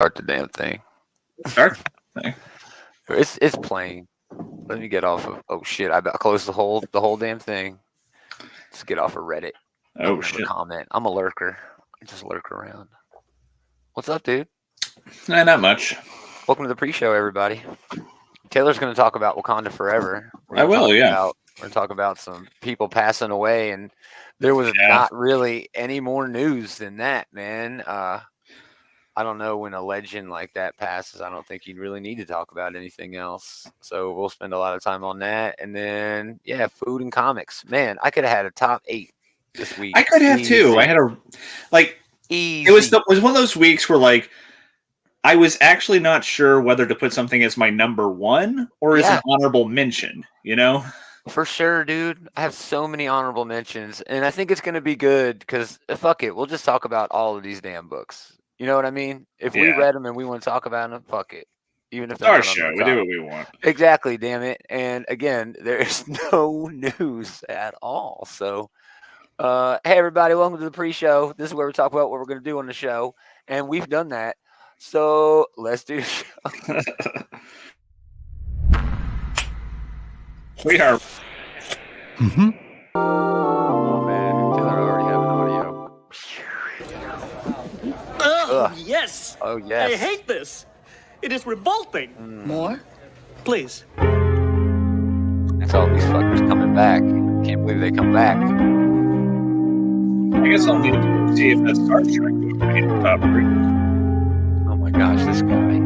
Start the damn thing. Start thing. It's playing. Let me get off of. Oh shit! I closed the whole damn thing. Let's get off of Reddit. Oh Don't never shit. comment. I'm a lurker. I just lurk around. What's up, dude? Not much. Welcome to the pre-show, everybody. Taylor's going to talk about Wakanda Forever. I will, yeah. We're going to talk about some people passing away, and there was not really any more news than that, man. I don't know, when a legend like that passes, I don't think you'd really need to talk about anything else. So we'll spend a lot of time on that. And then, yeah, food and comics. Man, I could have had a top 8 this week. I could have too. I had Easy. It was one of those weeks where I was actually not sure whether to put something as my number 1 or as an honorable mention, For sure, dude. I have so many honorable mentions, and I think it's going to be good because fuck it. We'll just talk about all of these damn books. You know what I mean? If we read them and we want to talk about them, fuck it. Even if it's our show, we do what we want. Exactly, damn it. And again, there's no news at all. So, hey everybody, welcome to the pre-show. This is where we talk about what we're going to do on the show, and we've done that. So let's do the show. We are. Mm-hmm. Oh man, Taylor already have an audio. Oh, yes. Oh, yes. I hate this. It is revolting. More? Please. That's all these fuckers coming back. Can't believe they come back. I guess I'll need to see if that Star Trek would be in the top 3. Oh my gosh, this guy.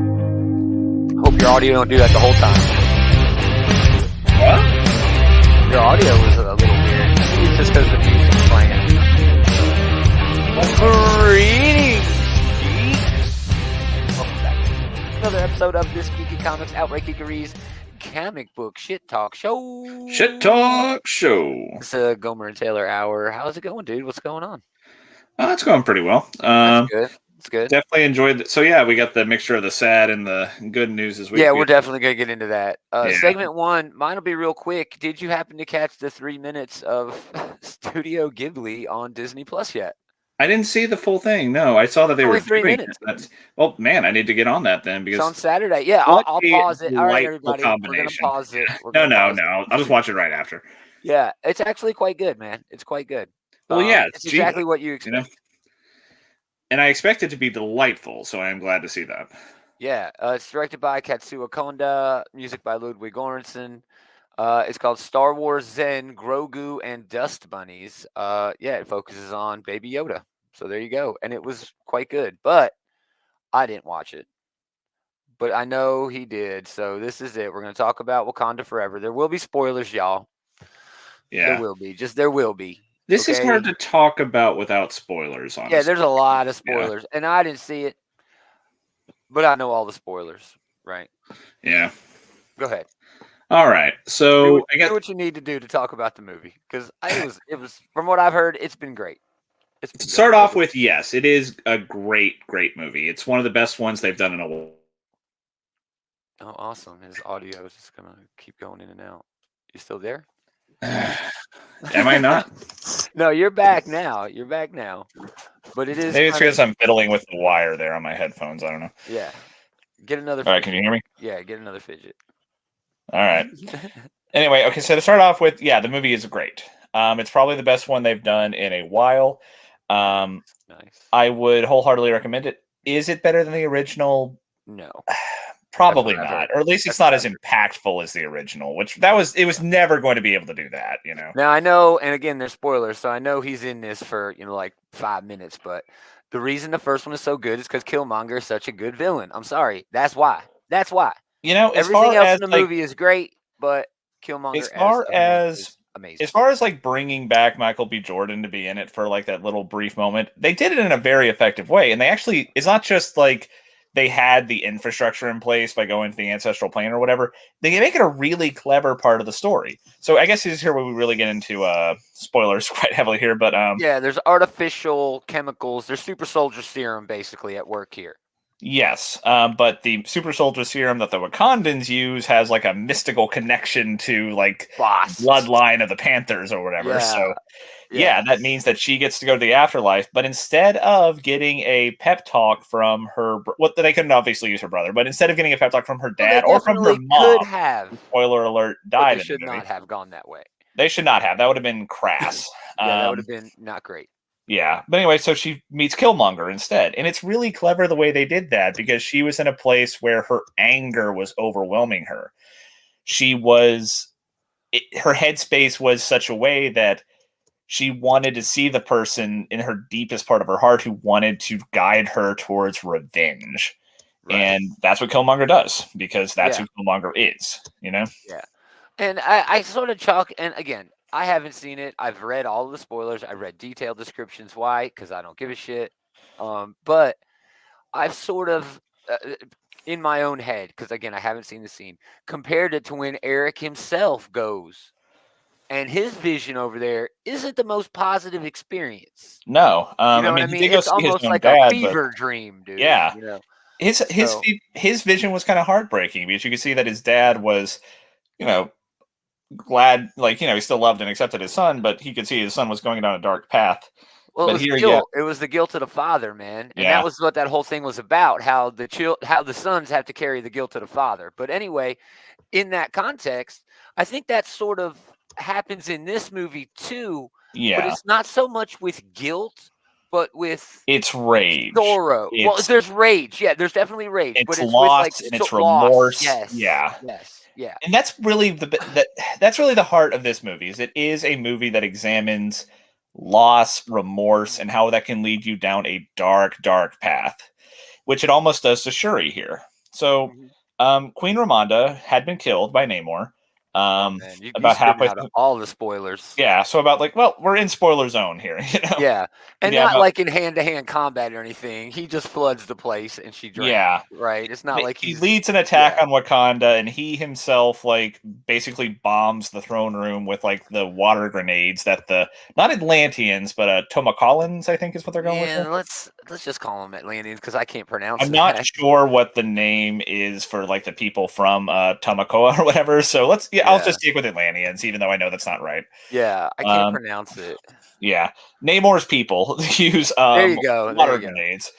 Hope your audio don't do that the whole time. What? Your audio was a little weird. It's just because the music's playing. Greetings, geeks. Welcome back to another episode of this Geeky Comics Outright Geekeries comic book shit talk show. Shit talk show. It's Gomer and Taylor hour. How's it going, dude? What's going on? It's going pretty well. That's good. It's good. Definitely enjoyed it. So yeah, we got the mixture of the sad and the good news this week. Yeah, we're definitely gonna get into that. Segment 1, mine will be real quick. Did you happen to catch the 3 minutes of Studio Ghibli on Disney Plus yet? I didn't see the full thing. No, I saw that they Only were 3 minutes. Well, man, I need to get on that then because it's on Saturday. Yeah, I'll pause it. All right, everybody, we're gonna pause it. No. I'll just watch it right after. Yeah, it's actually quite good, man. It's quite good. Well, yeah, it's exactly what you expect. And I expect it to be delightful, so I am glad to see that. Yeah, it's directed by Katsuo Konda, music by Ludwig Göransson. It's called Star Wars Zen, Grogu, and Dust Bunnies. It focuses on Baby Yoda. So there you go. And it was quite good. But I didn't watch it. But I know he did. So this is it. We're going to talk about Wakanda Forever. There will be spoilers, y'all. Yeah. There will be. There will be. This is hard to talk about without spoilers, honestly. Yeah, there's a lot of spoilers. Yeah. And I didn't see it. But I know all the spoilers, right? Yeah. Go ahead. All right. So I guess do what you need to do to talk about the movie. Because it was from what I've heard, it's been great. To start off with, yes, it is a great movie. It's one of the best ones they've done in a while. Oh, awesome. His audio is just going to keep going in and out. You still there? Am I not? No, you're back now. But it is. Maybe it's because I'm fiddling with the wire there on my headphones. I don't know. Yeah. Get another. All right, can you hear me? Yeah, get another fidget. All right. Anyway, okay, so to start off with, yeah, the movie is great. It's probably the best one they've done in a while. Nice. I would wholeheartedly recommend it. Is it better than the original? No. Probably not. Or at least it's not as impactful as the original, it was never going to be able to do that, Now I know, and again, there's spoilers, so I know he's in this for, like 5 minutes, but the reason the first one is so good is because Killmonger is such a good villain. I'm sorry. That's why. Everything else in the movie is great, but Killmonger is amazing. As far as bringing back Michael B. Jordan to be in it for that little brief moment, they did it in a very effective way. And they actually, it's not just they had the infrastructure in place by going to the ancestral plane or whatever. They make it a really clever part of the story. So I guess this is here where we really get into spoilers quite heavily here. But yeah, there's artificial chemicals. There's super soldier serum basically at work here. Yes, but the super soldier serum that the Wakandans use has like a mystical connection to like Boss. bloodline of the Panthers or whatever. Yeah. So Yeah. that means that she gets to go to the afterlife. But instead of getting a pep talk from her, what they couldn't obviously use her brother, but instead of getting a pep talk from her Well, they dad or from her definitely could mom, have, spoiler alert, but they died in the should movie. not have gone that way. They should not have. That would have been crass. Yeah, that would have been not great. Yeah. But anyway, so she meets Killmonger instead. And it's really clever the way they did that because she was in a place where her anger was overwhelming her. Her headspace was such a way that she wanted to see the person in her deepest part of her heart who wanted to guide her towards revenge. Right. And that's what Killmonger does because that's Yeah. who Killmonger is, you know? Yeah. And I sort of chalk, and again, I haven't seen it. I've read all of the spoilers. I've read detailed descriptions. Why? Because I don't give a shit. But I've sort of, in my own head, because again, I haven't seen the scene, compared it to when Eric himself goes. And his vision over there isn't the most positive experience. No. You know I what mean, I he mean? did go It's see his almost own like a dad, but fever dream, dude. yeah. You know? His vision was kind of heartbreaking because you could see that his dad was, you know, glad, like, you know, he still loved and accepted his son, but he could see his son was going down a dark path. Well, it But was here, guilt. It was the guilt of the father, man, and yeah, that was what that whole thing was about. How the sons have to carry the guilt of the father. But anyway, in that context, I think that sort of happens in this movie too. But yeah, it's not so much with guilt, but with it's rage. sorrow. Well, It's there's rage. Yeah, there's definitely rage, but it's it's with like loss and it's loss. remorse. Yes. Yeah. Yes. Yeah. And that's really that's really the heart of this movie. Is it is a movie that examines loss, remorse, and how that can lead you down a dark, dark path, which it almost does to Shuri here. So, Mhm. Queen Ramonda had been killed by Namor. Oh man, you About spitting halfway out through. all the spoilers. Yeah, so about like, well, we're in spoiler zone here, you know. Yeah, and Yeah, not about like in hand-to-hand combat or anything. He just floods the place and she drowns, yeah. right? It's not like He he's leads an attack yeah. on Wakanda, and he himself like basically bombs the throne room with like the water grenades that the not Atlanteans but Tomacolans, I think is what they're going with. Yeah, let's just call them Atlanteans because I can't pronounce I'm not that. sure what the name is for like the people from Tomacoa or whatever. So I'll Yeah, just stick with Atlanteans, even though I know that's not right. yeah, I can't Um, pronounce it. yeah, Namor's people use There you go. There water you go. grenades.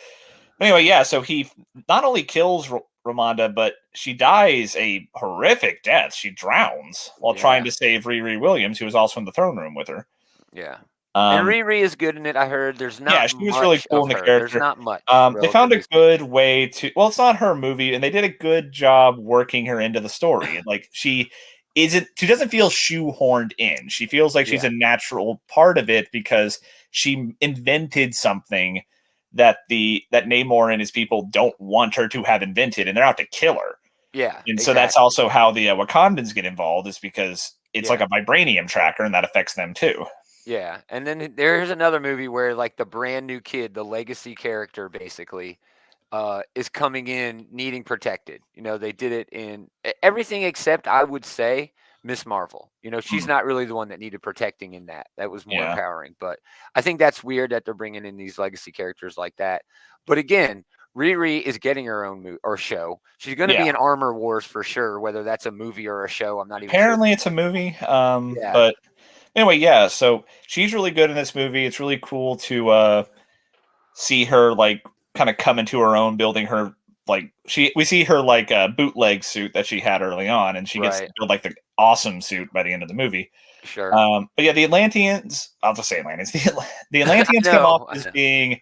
Anyway, yeah, so he not only kills Ramonda, but she dies a horrific death. She drowns while trying Yeah, to save Riri Williams, who was also in the throne room with her. yeah. And Um, Riri is good in it. I heard there's yeah, not she was really much cool of in the her. There's character. not much, They found a relatively good speaking. way to. Well, it's not her movie, and they did a good job working her into the story. Like she isn't. She doesn't feel shoehorned in. She feels like she's Yeah, a natural part of it because she invented something that Namor and his people don't want her to have invented, and they're out to kill her. yeah, And so that's exactly. also how the Wakandans get involved, is because it's like Yeah. a vibranium tracker, and that affects them too. Yeah, and then there's another movie where like the brand new kid, the legacy character, basically, is coming in needing protected. You know, they did it in everything except I would say Miss Marvel. You know, she's Hmm. not really the one that needed protecting in that. That was more Yeah, empowering. But I think that's weird that they're bringing in these legacy characters like that. But again, Riri is getting her own or show. She's going to yeah. be in Armor Wars for sure, whether that's a movie or a show. I'm not even sure. Apparently, it's a movie. Yeah, But anyway, yeah. So she's really good in this movie. It's really cool to see her like kind of come into her own, building her like we see her like bootleg suit that she had early on, and she gets to right. build like the awesome suit by the end of the movie. Sure. But yeah, the Atlanteans. I'll just say Atlanteans. The Atlanteans come off I as know. being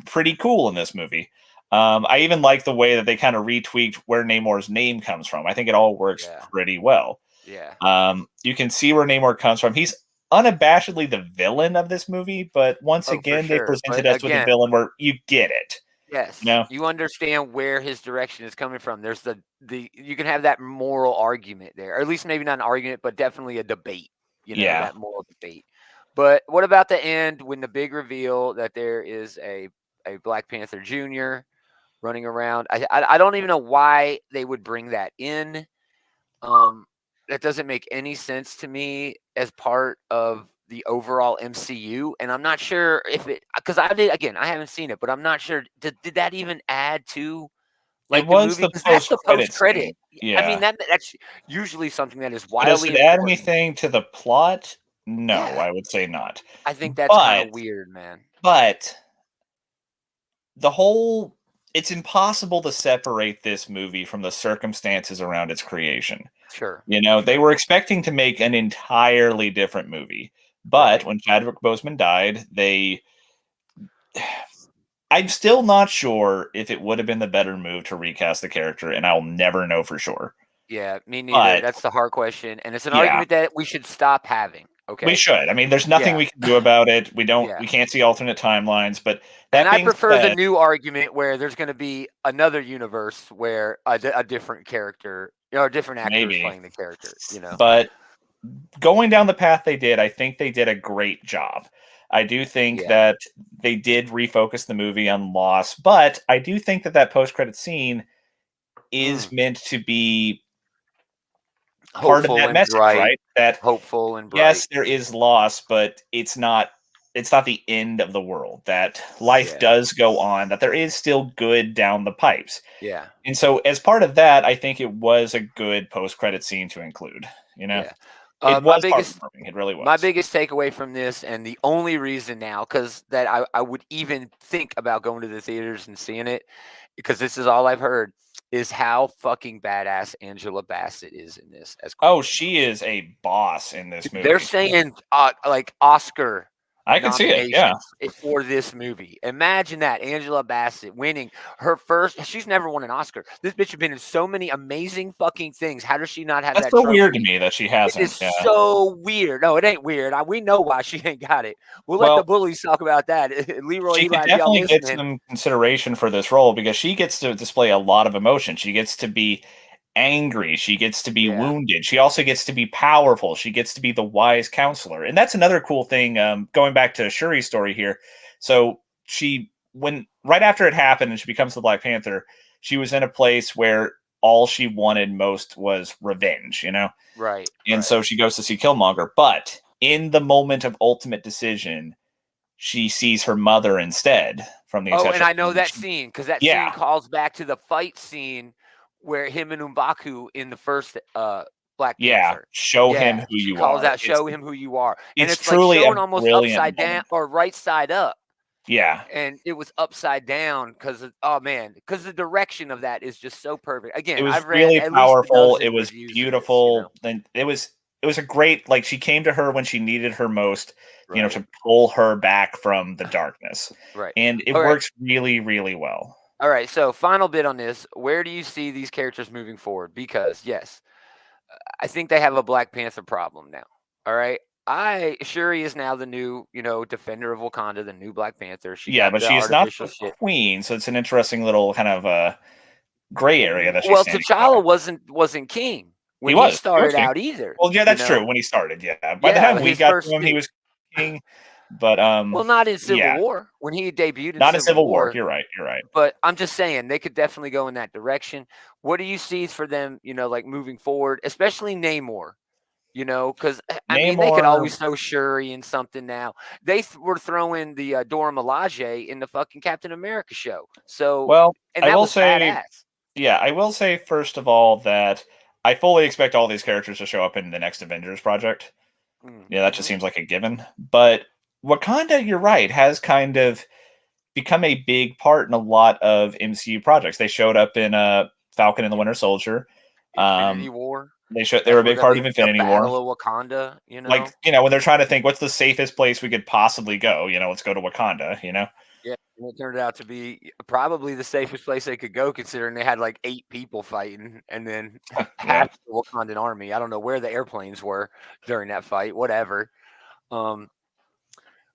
pretty cool in this movie. I even like the way that they kind of retweaked where Namor's name comes from. I think it all works Yeah. pretty well. Yeah. You can see where Namor comes from. He's unabashedly the villain of this movie, but once Oh, for again, they sure. presented But us with a again, villain where you get it. You yes, know? you understand where his direction is coming from. There's the you can have that moral argument there, or at least maybe not an argument, but definitely a debate. You know, Yeah. that moral debate. But what about the end when the big reveal that there is a Black Panther Junior running around? I don't even know why they would bring that in. Um, that doesn't make any sense to me as part of the overall MCU, and I'm not sure if it because I haven't seen it, but I'm not sure did that even add to It like the was movie the because that's the post-credit post credit. scene. I mean Yeah. that's usually something that is So does wildly it add important. anything to the plot? No, Yeah, I would say not. I think that's kind But of weird, man. but the whole it's impossible to separate this movie from the circumstances around its creation. Sure, They were expecting to make an entirely different movie. But right. when Chadwick Boseman died, I'm still not sure if it would have been the better move to recast the character, and I'll never know for sure. Yeah, me neither. But That's the hard question, and it's an yeah, argument that we should stop having. we Okay. should. I mean, there's nothing Yeah, we can do about it. yeah. We can't see alternate timelines. But And that I being prefer the said, new argument where there's going to be another universe where a different character, or different actors maybe. playing the character. But going down the path they did, I think they did a great job. I do think Yeah. that they did refocus the movie on loss, but I do think that that post-credit scene is meant to be part of Hopeful that and message, bright. right? That Hopeful and bright. yes, there is loss, but it's not the end of the world. That life Yeah. does go on, that there is still good down the pipes. Yeah. And so as part of that, I think it was a good post-credit scene to include, Yeah. It My was biggest heartwarming. It really my was. biggest takeaway from this, and the only reason now, because that I would even think about going to the theaters and seeing it, because this is all I've heard, is how fucking badass Angela Bassett is in this as Oh, Queen. she is a boss in this They're movie. saying like Oscar I can see it. Yeah. nominations for this movie. Imagine that Angela Bassett winning her first. She's never won an Oscar. This bitch has been in so many amazing fucking things. How does she not have That's that so weird to trophy? me that she It is hasn't. Yeah. so weird. No, it ain't weird. We know why she ain't got it. We'll let the Well, bullies talk about that. Leroy, she could Eli, if y'all definitely get listening, some consideration for this role because she gets to display a lot of emotion. She gets to be angry. She gets to be yeah, wounded. She also gets to be powerful. She gets to be the wise counselor. And that's another cool thing. Going back to Shuri's story here. So when right after it happened and she becomes the Black Panther, she was in a place where all she wanted most was revenge. right, And right. so she goes to see Killmonger. But in the moment of ultimate decision, she sees her mother instead from the Oh, and ancestral. I know that scene because that Yeah, scene calls back to the fight scene where him and M'Baku in the first Black yeah. Panther. Show him Yeah, who she you calls are. out, "Show him who you are," and It's it's like truly a showing almost brilliant upside down moment. or right side up, Yeah, and it was upside down because oh man, because the direction of that is just so perfect. it Again, was I've read really at least a powerful. It dozen was reviews of this. beautiful. And it was a great like she came to her when she needed her most, Right, to pull her back from the darkness. right. And it All right, works really, really well. all right. So, final bit on this: where do you see these characters moving forward? Because yes, I think they have a Black Panther problem now. All right. Shuri is now the new, defender of Wakanda, the new Black Panther. She Yeah, got but the she is not artificial the shit. queen, so it's an interesting little kind of gray area that she's Well, standing in. T'Challa wasn't king He when he was. He was started king. out either. Well, yeah, that's true. When he started, yeah. By the Yeah, time we his got first to him, he suit. was king. But Well, not in Civil yeah, War when he debuted in not in Civil Civil War. War. You're right. You're right. But I'm just saying they could definitely go in that direction. What do you see for them? Like moving forward, especially Namor. Because I mean, they could Namor. always throw Shuri in something now. They were throwing the Dora Milaje in the fucking Captain America show. So, Well, and I that will was say, badass. yeah, I will say first of all that I fully expect all these characters to show up in the next Avengers project. Yeah, that just Mm-hmm. seems like a given. But Wakanda, you're right, has kind of become a big part in a lot of MCU projects. They showed up in Falcon and the Winter Soldier. Infinity Um, War. they were That's a where big the part of big the Infinity War. Battle of Wakanda. Like, when they're trying to think what's the safest place we could possibly go, let's go to Wakanda. Yeah, and it turned out to be probably the safest place they could go, considering they had like 8 people fighting, and then Yeah. half the Wakandan army. I don't know where the airplanes were during that fight. Whatever. Um,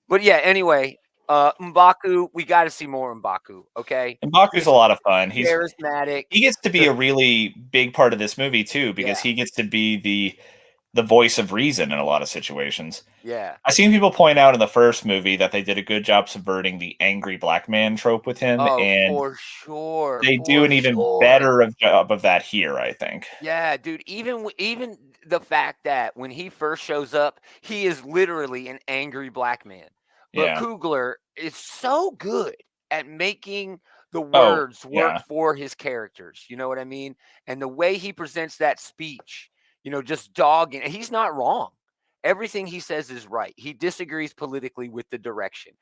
But yeah, anyway, M'Baku, we got to see more M'Baku. Okay, And Baku's he's a lot of fun. charismatic. He gets to be a really big part of this movie too, because Yeah, he gets to be the voice of reason in a lot of situations. yeah. I've seen people point out in the first movie that they did a good job subverting the angry black man trope with him, Oh, and for sure, they do for an even sure. better job of that here, I think. Yeah, dude. Even the fact that when he first shows up, he is literally an angry black man. But Yeah. Coogler is so good at making the Oh, words work yeah. for his characters. You know what I mean? And the way he presents that speech, just dogging. He's not wrong. Everything he says is right. He disagrees politically with the direction.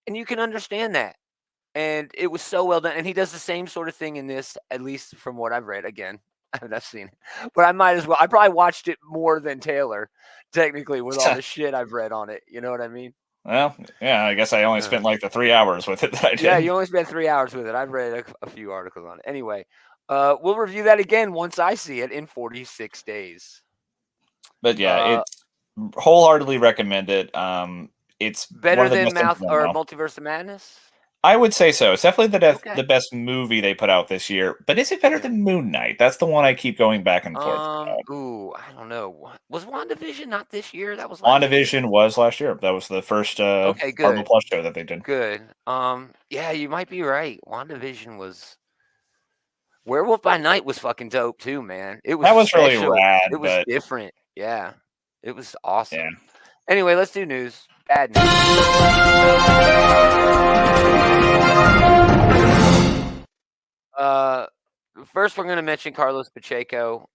And you can understand that. And it was so well done. And he does the same sort of thing in this, at least from what I've read. Again, I have not seen it, but I might as well. I probably watched it more than Taylor, technically, with all the shit I've read on it. You know what I mean? Well, yeah, I guess I only spent like the 3 hours with it that I did. Yeah, you only spent 3 hours with it. I've read a few articles on it. Anyway, we'll review that again once I see it in 46 days. But yeah, it's wholeheartedly recommend it. It's better one of the than best things now. Multiverse of Madness. I would say so. It's definitely Okay. the best movie they put out this year. But is it better than Moon Knight? That's the one I keep going back and forth about. Ooh, I don't know. Was WandaVision not this year? That was last year. WandaVision was last year. That was the first Okay, Marvel good. Plus show that they did. Good. Yeah, you might be right. WandaVision was. Werewolf by Night was fucking dope too, man. It was That was really special. rad, It was but different. Yeah, it was awesome. yeah. Anyway, let's do news. Bad news. First we're going to mention Carlos Pacheco.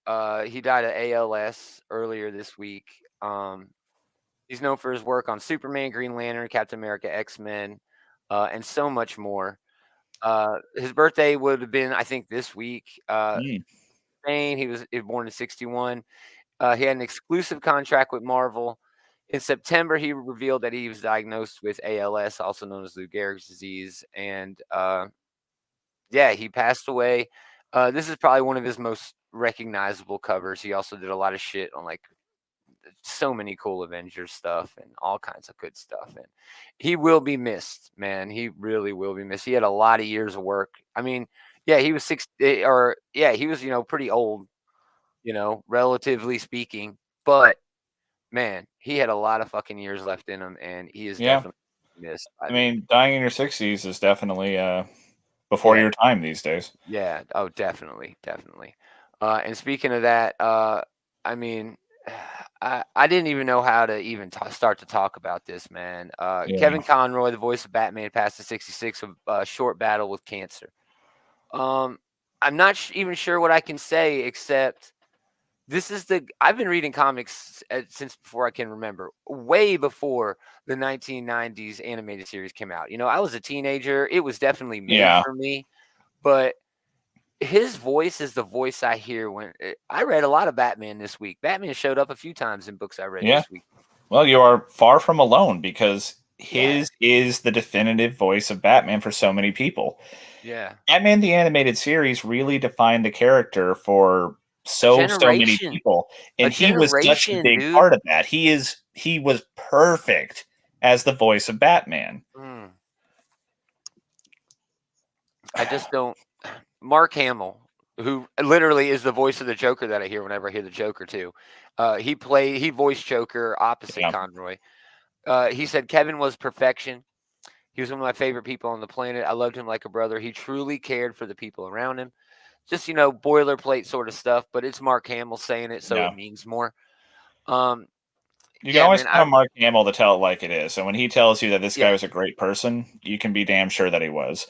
He died of ALS earlier this week. He's known for his work on Superman, Green Lantern, Captain America, X-Men, and so much more. His birthday would have been, I think, this week. Spain. He was born in 1961. He had an exclusive contract with Marvel. In September, he revealed that he was diagnosed with ALS, also known as Lou Gehrig's disease, and yeah, he passed away. This is probably one of his most recognizable covers. He also did a lot of shit on like so many cool Avengers stuff and all kinds of good stuff. And he will be missed, man. He really will be missed. He had a lot of years of work. I mean, yeah, he was 60, or yeah, he was, pretty old, relatively speaking. But man, he had a lot of fucking years left in him, and he is definitely missed. I mean, dying in your 60s is definitely before your time these days. Yeah. Oh, definitely, definitely. And speaking of that, I mean, I didn't even know how to even start to talk about this, man. Kevin Conroy, the voice of Batman, passed at 66 of a short battle with cancer. I'm not even sure what I can say except this is I've been reading comics since before I can remember, way before the 1990s animated series came out. I was a teenager. It was definitely made for me, but his voice is the voice I hear when I read a lot of Batman this week. Batman showed up a few times in books I read this week. Well, you are far from alone because his is the definitive voice of Batman for so many people. Yeah. Batman the Animated Series really defined the character for so many people. And he was such a big part of that. He was perfect as the voice of Batman. I just don't. Mark Hamill, who literally is the voice of the Joker that I hear whenever I hear the Joker too. He voiced Joker opposite Conroy. He said Kevin was perfection. He was one of my favorite people on the planet. I loved him like a brother. He truly cared for the people around him. Just, boilerplate sort of stuff, but it's Mark Hamill saying it, so it means more. You can always count on Mark Hamill to tell it like it is. So when he tells you that this guy was a great person, you can be damn sure that he was.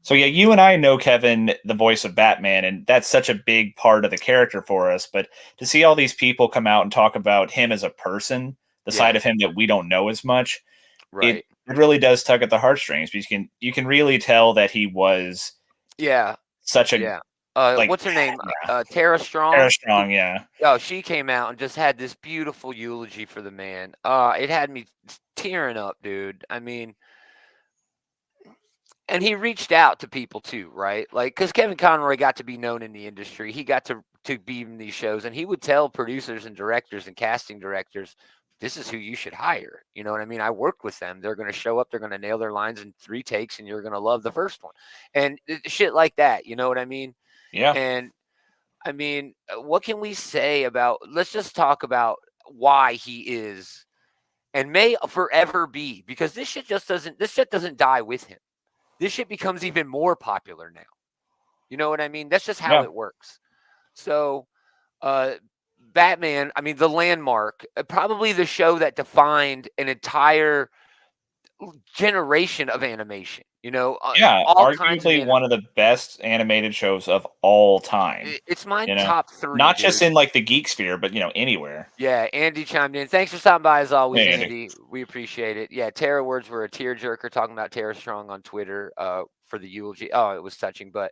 So yeah, you and I know Kevin, the voice of Batman, and that's such a big part of the character for us. But to see all these people come out and talk about him as a person, the side of him that we don't know as much, it really does tug at the heartstrings. Because you can really tell that he was such a what's her name? Tara Strong. Tara Strong, yeah. Oh, she came out and just had this beautiful eulogy for the man. It had me tearing up, dude. I mean, and he reached out to people too, right? Like, because Kevin Conroy got to be known in the industry. He got to be in these shows, and he would tell producers and directors and casting directors, this is who you should hire. You know what I mean? I worked with them. They're going to show up. They're going to nail their lines in 3 takes, and you're going to love the first one. And shit like that. You know what I mean? Yeah. And I mean, what can we say about, let's just talk about why he is and may forever be, because this shit doesn't die with him. This shit becomes even more popular now. You know what I mean? That's just how it works. So, Batman, I mean, the landmark, probably the show that defined an entire generation of animation. Yeah, All kinds of arguably one of the best animated shows of all time. It's my You know, top 3, not dude. just in like the geek sphere, but anywhere. Yeah, Andy chimed in. Thanks for stopping by as always, Hey, Andy. Andy. We appreciate it. Yeah, Tara words were a tearjerker talking about Tara Strong on Twitter for the eulogy. Oh, it was touching. But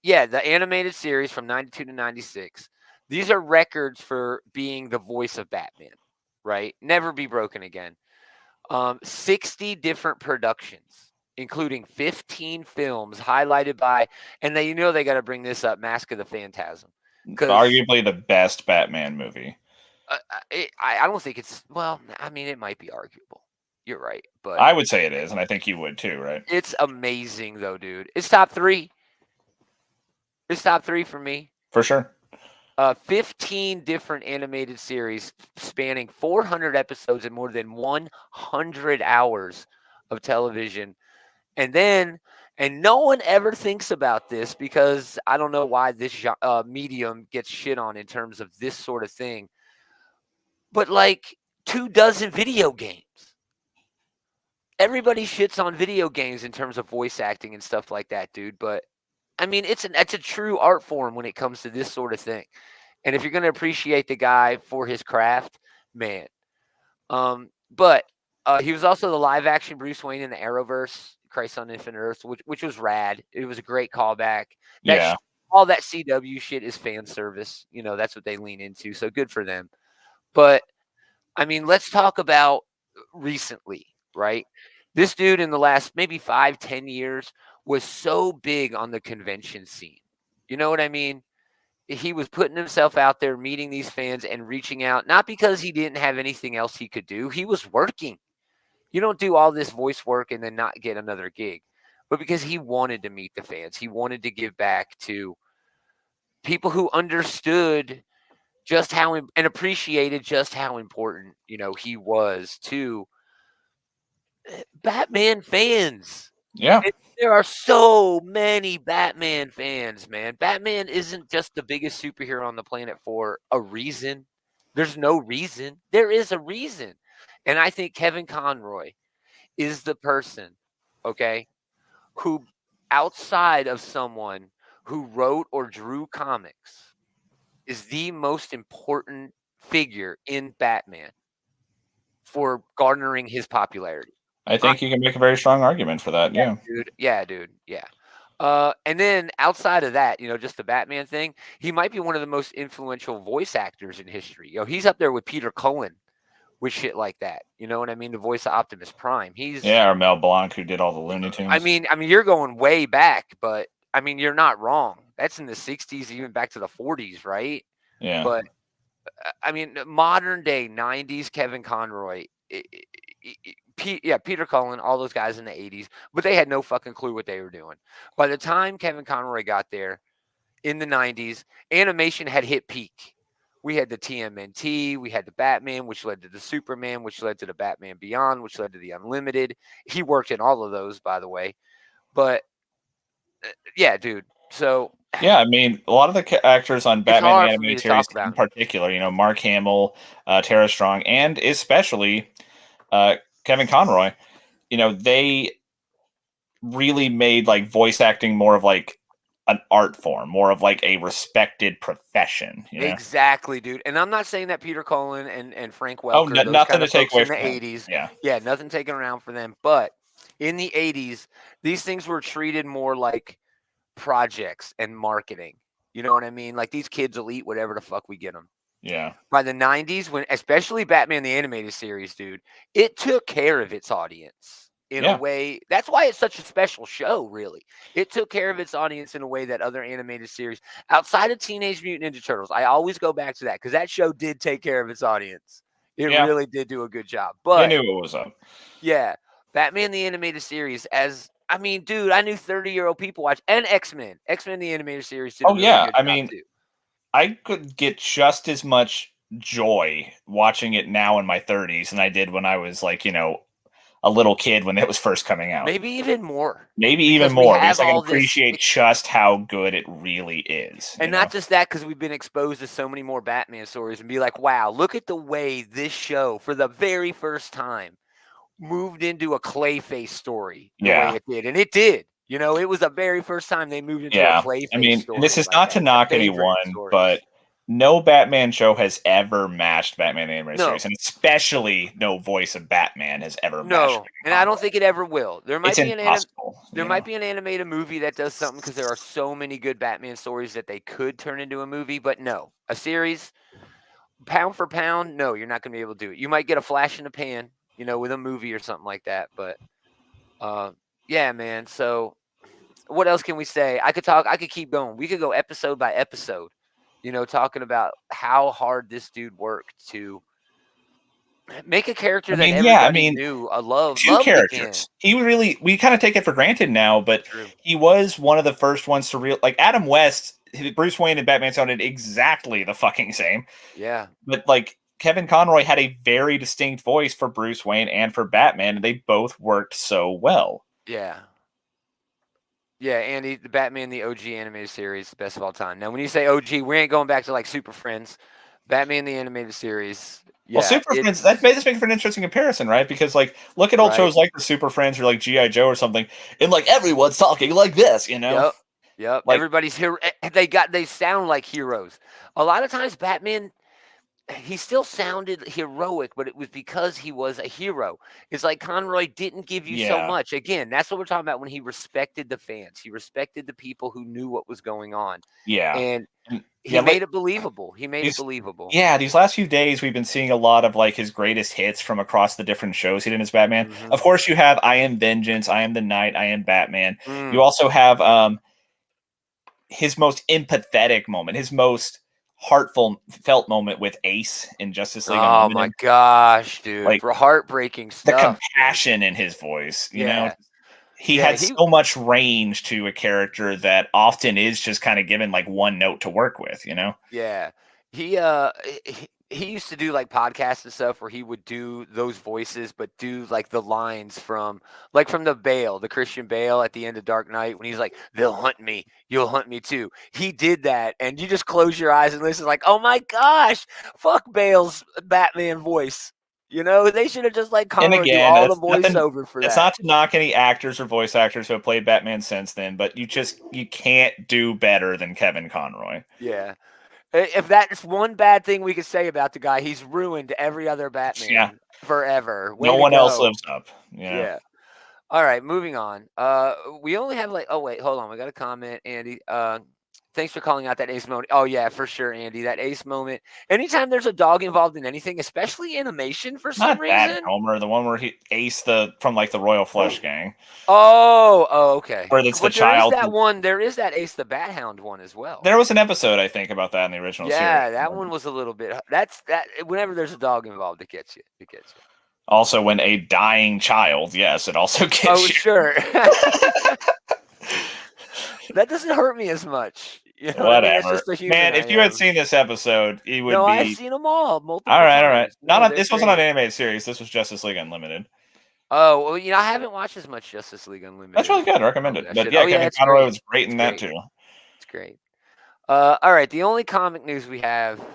yeah, the animated series from 92 to 96. These are records for being the voice of Batman, right? Never be broken again. 60 different productions, including 15 films highlighted by, and they they got to bring this up, Mask of the Phantasm. Arguably the best Batman movie. I don't think it's, well, I mean, it might be arguable. You're right, but I would say it is, and I think you would too, right? it's amazing though, dude. It's top 3. It's top 3 for me. For sure. 15 different animated series spanning 400 episodes and more than 100 hours of television. And no one ever thinks about this because I don't know why this medium gets shit on in terms of this sort of thing. But like 24 video games. Everybody shits on video games in terms of voice acting and stuff like that, dude. But I mean, it's a true art form when it comes to this sort of thing. And if you're going to appreciate the guy for his craft, man. But he was also the live action Bruce Wayne in the Arrowverse, Christ on Infinite Earth, which was rad. It was a great callback. All that CW shit is fan service. That's what they lean into. So good for them. But I mean, let's talk about recently, right? This dude in the last maybe 5-10 years was so big on the convention scene. You know what I mean? He was putting himself out there, meeting these fans and reaching out, not because he didn't have anything else he could do. He was working. You don't do all this voice work and then not get another gig, but because he wanted to meet the fans. He wanted to give back to people who understood just how and appreciated just how important, he was to Batman fans. Yeah. And there are so many Batman fans, man. Batman isn't just the biggest superhero on the planet for a reason. There's no reason. There is a reason. And I think Kevin Conroy is the person, okay, who outside of someone who wrote or drew comics is the most important figure in Batman for garnering his popularity. I think you can make a very strong argument for that. Yeah. Dude. Yeah, dude. Yeah. And then outside of that, just the Batman thing, he might be one of the most influential voice actors in history. He's up there with Peter Cullen with shit like that. You know what I mean? The voice of Optimus Prime. Or Mel Blanc, who did all the Looney Tunes. I mean, you're going way back, but I mean, you're not wrong. That's in the 60s, even back to the 40s, right? Yeah. But I mean, modern day 90s Kevin Conroy, Peter Cullen, all those guys in the 80s, but they had no fucking clue what they were doing. By the time Kevin Conroy got there in the 90s, animation had hit peak. We had the TMNT, we had the Batman, which led to the Superman, which led to the Batman Beyond, which led to the Unlimited. He worked in all of those, by the way. But yeah, dude. So yeah, I mean, a lot of the actors on Batman the Animated Series in particular, Mark Hamill, Tara Strong, and especially Kevin Conroy, they really made like voice acting more of like an art form, more of like a respected profession. Exactly, dude. And I'm not saying that Peter Cullen and Frank Welker, nothing to take away in from the them. 80s. Yeah, nothing taken around for them. But in the 80s, these things were treated more like projects and marketing. You know what I mean? Like these kids will eat whatever the fuck we get them. Yeah. By the 90s, when especially Batman the Animated Series, dude, it took care of its audience in a way. That's why it's such a special show, really. It took care of its audience in a way that other animated series outside of Teenage Mutant Ninja Turtles, I always go back to that because that show did take care of its audience. It really did do a good job. But they knew what was up. Yeah. Batman the Animated Series, I mean, dude, I knew 30-year-old people watch, and X-Men. X-Men the Animated Series did a really good job too. I could get just as much joy watching it now in my 30s than I did when I was like, a little kid when it was first coming out. Maybe even more. Maybe even Because we more, have because I can all this appreciate just how good it really is. And not just that, because we've been exposed to so many more Batman stories and be like, wow, look at the way this show, for the very first time, moved into a Clayface story the way it did. And it did. You know, it was the very first time they moved into a Clayface I mean, story. this is like not that. to My knock favorite anyone, stories. but no Batman show has ever matched Batman the Animated No. Series, and especially no voice of Batman has ever matched. No, and I don't think it ever will. There might It's be impossible. there might be an animated movie that does something, because there are so many good Batman stories that they could turn into a movie, but no. A series, pound for pound, no, you're not going to be able to do it. You might get a flash in the pan, you know, with a movie or something like that, but yeah, man. So what else can we say? I could keep going. We could go episode by episode, you know, talking about how hard this dude worked to make a character that everybody knew, loved characters. Again. We kind of take it for granted now, but True. he was one of the first ones to like Adam West, Bruce Wayne and Batman sounded exactly the fucking same. Yeah. But like Kevin Conroy had a very distinct voice for Bruce Wayne and for Batman, and they both worked so well. Yeah. Yeah, Andy, the Batman, the OG animated series, best of all time. Now, when you say OG, we ain't going back to like Super Friends. Batman, the animated series. Yeah, well, Super Friends, that made this make for an interesting comparison, right? Because like, look at old shows like the Super Friends or like G.I. Joe or something, and like everyone's talking like this, you know? Yep. Like, everybody's here. They sound like heroes. A lot of times, Batman, he still sounded heroic, but it was because he was a hero. It's like Conroy didn't give you so much. Again, that's what we're talking about when he respected the fans. He respected the people who knew what was going on. Yeah. And he made it believable. He made it believable. Yeah, these last few days we've been seeing a lot of like his greatest hits from across the different shows he did as Batman. Mhm. Of course, you have I Am Vengeance, I Am the Night, I Am Batman. You also have his most empathetic moment, his most heartfelt moment with Ace in Justice League Oh Unlimited. my gosh, dude. Like, For heartbreaking the stuff. compassion in his voice, you know? He Yeah, had so much range to a character that often is just kind of given like one note to work with, you know? Yeah. He used to do like podcasts and stuff where he would do those voices, but do like the lines from the Bale, the Christian Bale at the end of Dark Knight when he's like, "They'll hunt me, you'll hunt me too." He did that, and you just close your eyes and listen, like, "Oh my gosh, fuck Bale's Batman voice." You know, they should have just like Conroy do all the voiceover for that. It's not to knock any actors or voice actors who have played Batman since then, but you can't do better than Kevin Conroy. Yeah. If that's one bad thing we could say about the guy, he's ruined every other Batman forever. No one else lives up. Yeah. All right, moving on. We only have like. Oh wait, hold on. We got a comment, Andy. Thanks for calling out that Ace moment. Oh yeah, for sure, Andy. That Ace moment. Anytime there's a dog involved in anything, especially animation, for some reason. Not that Homer, the one where he Ace from like the Royal Flush Gang. Oh, okay. Where it's the child. There is that Ace the Bat Hound one as well. There was an episode I think about that in the original series. Yeah, that one was a little bit. That's that. Whenever there's a dog involved, it gets you. It gets you. Also, when a dying child, yes, it also gets you. Oh, sure. That doesn't hurt me as much. You know whatever. What I mean? Man, if you had seen this episode, it would be. No, I've seen them all. Multiple all right. times. This wasn't an animated series. This was Justice League Unlimited. Oh, well, I haven't watched as much Justice League Unlimited. That's really good. I recommend it. But yeah, Kevin Conroy was great in that too. It's great. All right. The only comic news we have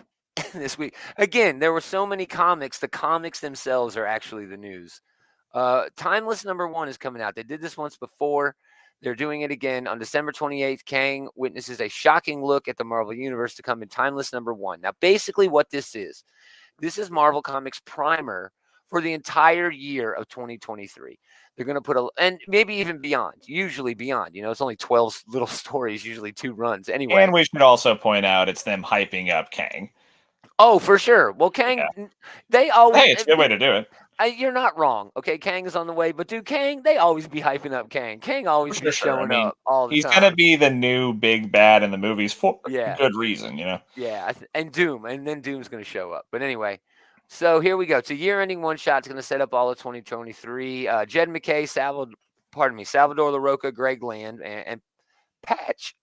this week. Again, there were so many comics. The comics themselves are actually the news. Timeless #1 is coming out. They did this once before. They're doing it again on December 28th. Kang witnesses a shocking look at the Marvel Universe to come in Timeless #1. Now, basically what this is Marvel Comics primer for the entire year of 2023. They're going to put and maybe even beyond, usually beyond. It's only 12 little stories, usually 2 runs. Anyway. And we should also point out it's them hyping up Kang. Oh, for sure. Well, Kang, they always. Hey, it's a good way to do it. You're not wrong. Okay, Kang is on the way, but dude, Kang, they always be hyping up Kang. Kang always be showing up all the time. He's gonna be the new big bad in the movies for good reason, Yeah, and Doom, and then Doom's gonna show up. But anyway, so here we go. It's a year-ending one-shot. It's gonna set up all of 2023. Jed McKay, Salvador LaRocca, Greg Land, and Patch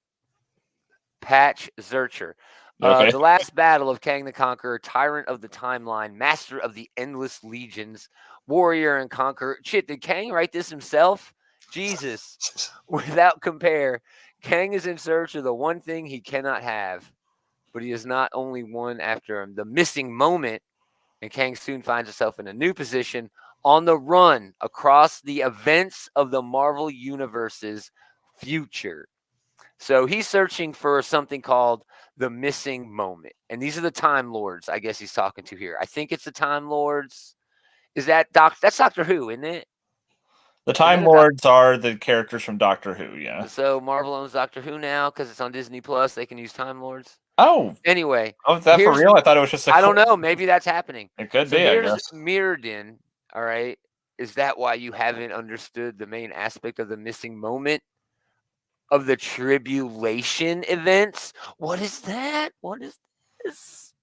Zurcher. The last battle of Kang the Conqueror, Tyrant of the Timeline, Master of the Endless Legions, warrior and conqueror. Shit, did Kang write this himself? Jesus. Without compare, Kang is in search of the one thing he cannot have, but he is not only one after him. The missing moment, and Kang soon finds himself in a new position on the run across the events of the Marvel Universe's future. So he's searching for something called the missing moment. And these are the Time Lords, I guess he's talking to here. I think it's the Time Lords. Is that that's Doctor Who, isn't it? The Time Lords are the characters from Doctor Who, yeah. So Marvel owns Doctor Who now because it's on Disney Plus. They can use Time Lords. Oh. Anyway. Oh, is that for real? I thought it was just I don't know. Maybe that's happening. It could be, I guess. Mirrodin, all right. Is that why you haven't understood the main aspect of the missing moment of the tribulation events? What is that? What is this?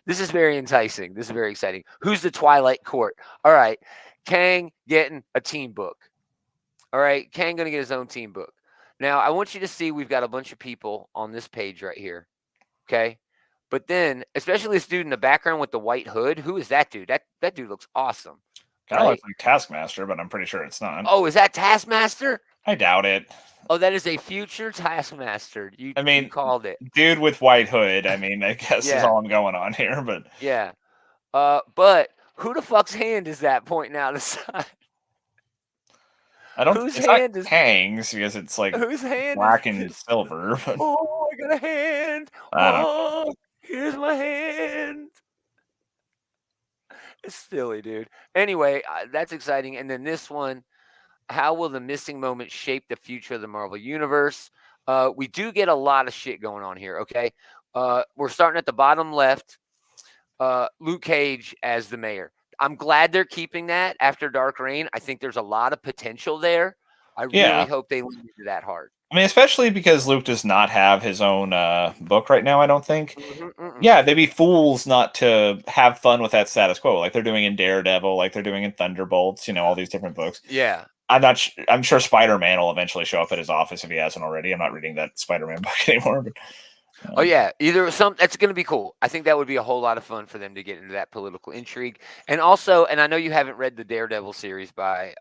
This is very enticing. This is very exciting. Who's the Twilight Court? All right. Kang getting a team book. All right. Kang going to get his own team book. Now, I want you to see we've got a bunch of people on this page right here. Okay. But then, especially this dude in the background with the white hood, who is that dude? That dude looks awesome. Kind of looks like Taskmaster, but I'm pretty sure it's not. Oh, is that Taskmaster? I doubt it. Oh, that is a future Taskmaster. You called it. Dude with white hood, I guess is all I'm going on here, but yeah. But who the fuck's hand is that pointing out the side? I don't. Whose hand is Kang's because it's like whose hand black and silver. But... Oh, I got a hand. Oh, here's my hand. It's silly, dude. Anyway, that's exciting. And then this one, how will the missing moment shape the future of the Marvel Universe? We do get a lot of shit going on here, okay? We're starting at the bottom left. Luke Cage as the mayor. I'm glad they're keeping that after Dark Reign. I think there's a lot of potential there. I really hope they lean into that hard. Especially because Luke does not have his own book right now, I don't think. Yeah, they'd be fools not to have fun with that status quo, like they're doing in Daredevil, like they're doing in Thunderbolts, all these different books. Yeah. I'm sure Spider-Man will eventually show up at his office if he hasn't already. I'm not reading that Spider-Man book anymore. But, oh yeah, that's going to be cool. I think that would be a whole lot of fun for them to get into that political intrigue. And also, and I know you haven't read the Daredevil series by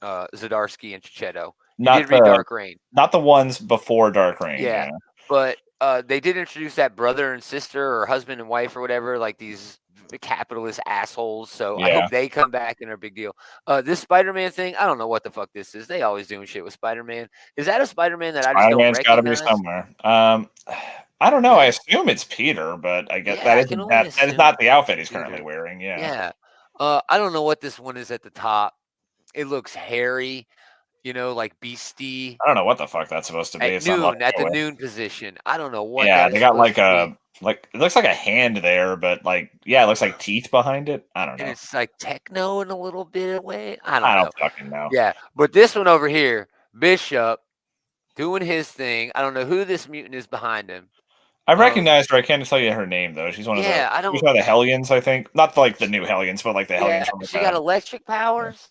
Zdarsky and Chichetto. You did read Dark Reign. Not the ones before Dark Reign. Yeah. But they did introduce that brother and sister or husband and wife or whatever, like these capitalist assholes. So I hope they come back and are a big deal. This Spider-Man thing, I don't know what the fuck this is. They always doing shit with Spider-Man. Is that a Spider-Man that I just don't recognize? Spider-Man's got to be somewhere. I don't know. I assume it's Peter, but I guess that is not the outfit he's currently wearing. Yeah. Yeah. I don't know what this one is at the top. It looks hairy. Like beastie. I don't know what the fuck that's supposed to be. At the noon position. I don't know what. Yeah, they got like it looks like a hand there, but it looks like teeth behind it. I don't know. And it's like techno in a little bit of way. I don't fucking know. Yeah, but this one over here, Bishop, doing his thing. I don't know who this mutant is behind him. I recognized her. I can't tell you her name though. She's one of the Hellions, I think. Not like the new Hellions, but like the Hellions from the She got electric powers.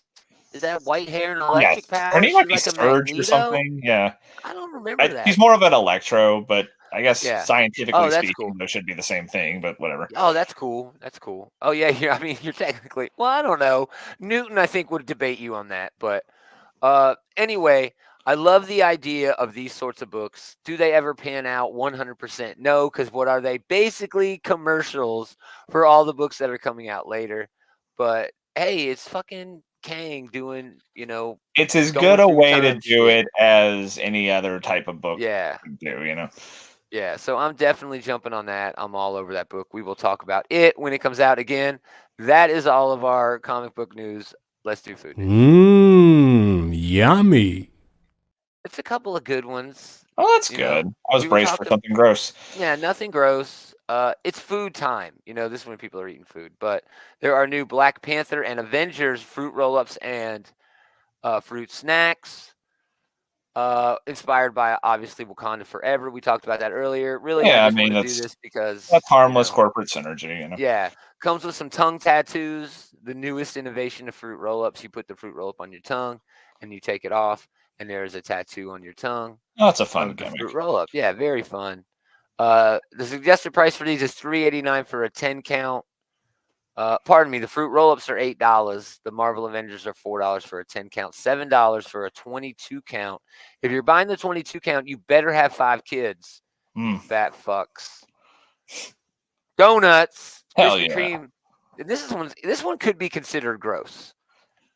Is that white hair and electric power? Her name might be Surge or something. Yeah. I don't remember that. He's more of an Electro, but I guess scientifically speaking, cool. It should be the same thing, but whatever. Oh, that's cool. That's cool. Oh, yeah. You're technically... Well, I don't know. Newton, I think, would debate you on that. But anyway, I love the idea of these sorts of books. Do they ever pan out 100%? No, because what are they? Basically commercials for all the books that are coming out later. But, hey, it's fucking... Kang doing, it's as good a way to do it as any other type of book. Yeah. Do. Yeah. So I'm definitely jumping on that. I'm all over that book. We will talk about it when it comes out again. That is all of our comic book news. Let's do food news. Yummy. It's a couple of good ones. Oh, that's good. I was braced for something gross. Yeah, nothing gross. It's food time. This is when people are eating food. But there are new Black Panther and Avengers fruit roll-ups and fruit snacks. Inspired by, obviously, Wakanda Forever. We talked about that earlier. Really, I just want to do this because... That's harmless corporate synergy. Yeah. Comes with some tongue tattoos. The newest innovation of fruit roll-ups. You put the fruit roll-up on your tongue, and you take it off, and there's a tattoo on your tongue. Oh, that's a fun gimmick. Fruit roll-up. Yeah, very fun. The suggested price for these is $3.89 for a 10 count. Pardon me. The fruit roll-ups are $8. The Marvel Avengers are $4 for a 10 count. $7 for a 22 count. If you're buying the 22 count, you better have 5 kids. You fat fucks. Donuts, Hell Krispy yeah. Kreme. This one could be considered gross.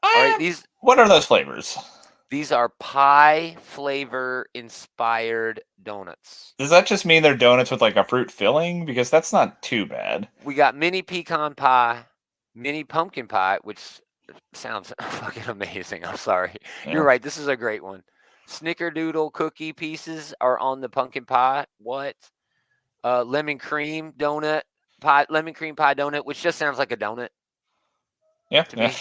All right, What are those flavors? these are pie flavor inspired donuts. Does that just mean they're donuts with like a fruit filling? Because that's not too bad. We got mini pecan pie, mini pumpkin pie, which sounds fucking amazing. I'm sorry. Yeah. You're right. This is a great one. Snickerdoodle cookie pieces are on the pumpkin pie. What? Lemon cream donut pie, lemon cream pie donut, which just sounds like a donut Yeah. to me.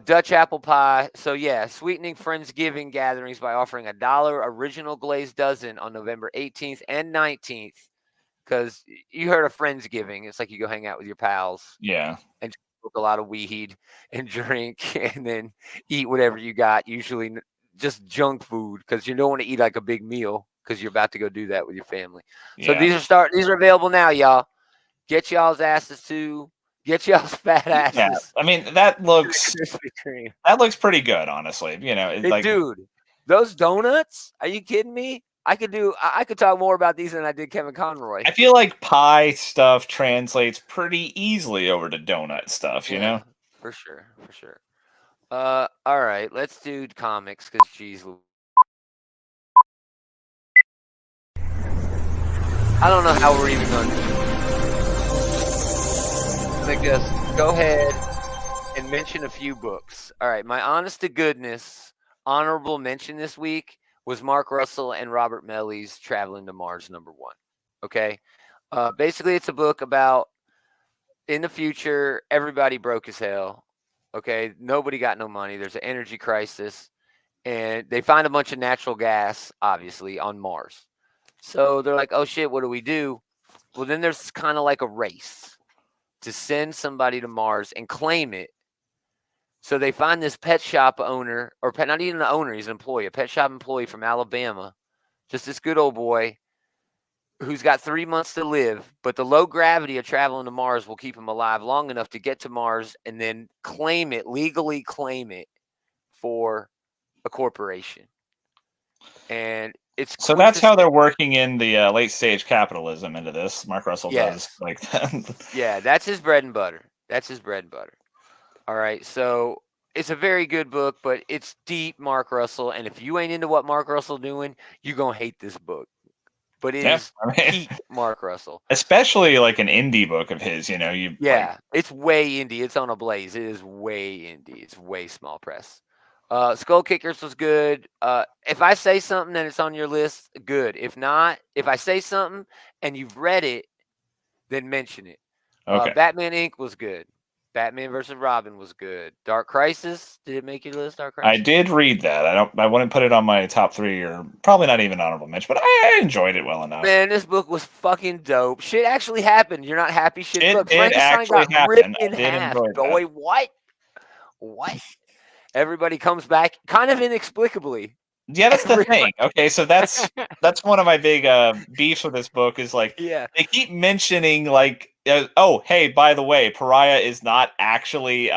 Dutch apple pie. So yeah, sweetening Friendsgiving gatherings by offering $1 original glazed dozen on November 18th and 19th. Because you heard of Friendsgiving. It's like you go hang out with your pals Yeah. and smoke a lot of weed and drink and then eat whatever you got, usually just junk food, because you don't want to eat like a big meal because you're about to go do that with your family. So Yeah. these are available now, y'all. Get y'all's asses too. Get y'all's fat asses. Yeah. I mean, that looks Krispy Kreme. pretty good, honestly. You know, it's Hey, like dude, those donuts? Are you kidding me? I could talk more about these than I did Kevin Conroy. I feel like pie stuff translates pretty easily over to donut stuff, you know? For sure. All right, let's do comics because geez, I don't know how we're even going to. Like, just go ahead and mention a few books. All right, my honest to goodness honorable mention this week was Mark Russell and Robert Melly's Traveling to Mars #1. Okay, basically it's a book about in the future everybody broke as hell. Okay, nobody got no money. There's an energy crisis, and they find a bunch of natural gas, obviously, on Mars. So they're like, "Oh shit, what do we do?" Well, then there's kind of like a race to send somebody to Mars and claim it. So they find this pet shop owner, or not even the owner, he's an employee, a pet shop employee from Alabama, just this good old boy who's got 3 months to live, but the low gravity of traveling to Mars will keep him alive long enough to get to Mars and then legally claim it for a corporation. And it's So that's how they're working in the late stage capitalism into this. Mark Russell does like that. Yeah, that's his bread and butter. All right, so it's a very good book, but it's deep Mark Russell, and if you ain't into what Mark Russell doing, you're gonna hate this book. But it is peak Mark Russell, especially like an indie book of his. You know, it's way indie. It's on a blaze. It is way indie. It's way small press. Skull Kickers was good. If I say something and it's on your list, good. If not, if I say something and you've read it, then mention it. Okay. Batman Inc. was good. Batman versus Robin was good. Dark Crisis, did it make your list? Dark Crisis? I did read that. I wouldn't put it on my top 3 or probably not even honorable mention, but I enjoyed it well enough. Man, this book was fucking dope. Shit actually happened. You're not happy shit. It Look, did actually happen. ripped in I did half. enjoy Boy, that. What? Everybody comes back kind of inexplicably. Yeah, that's the thing. Okay, so that's one of my big beefs with this book is like they keep mentioning like oh, hey, by the way, Pariah is not actually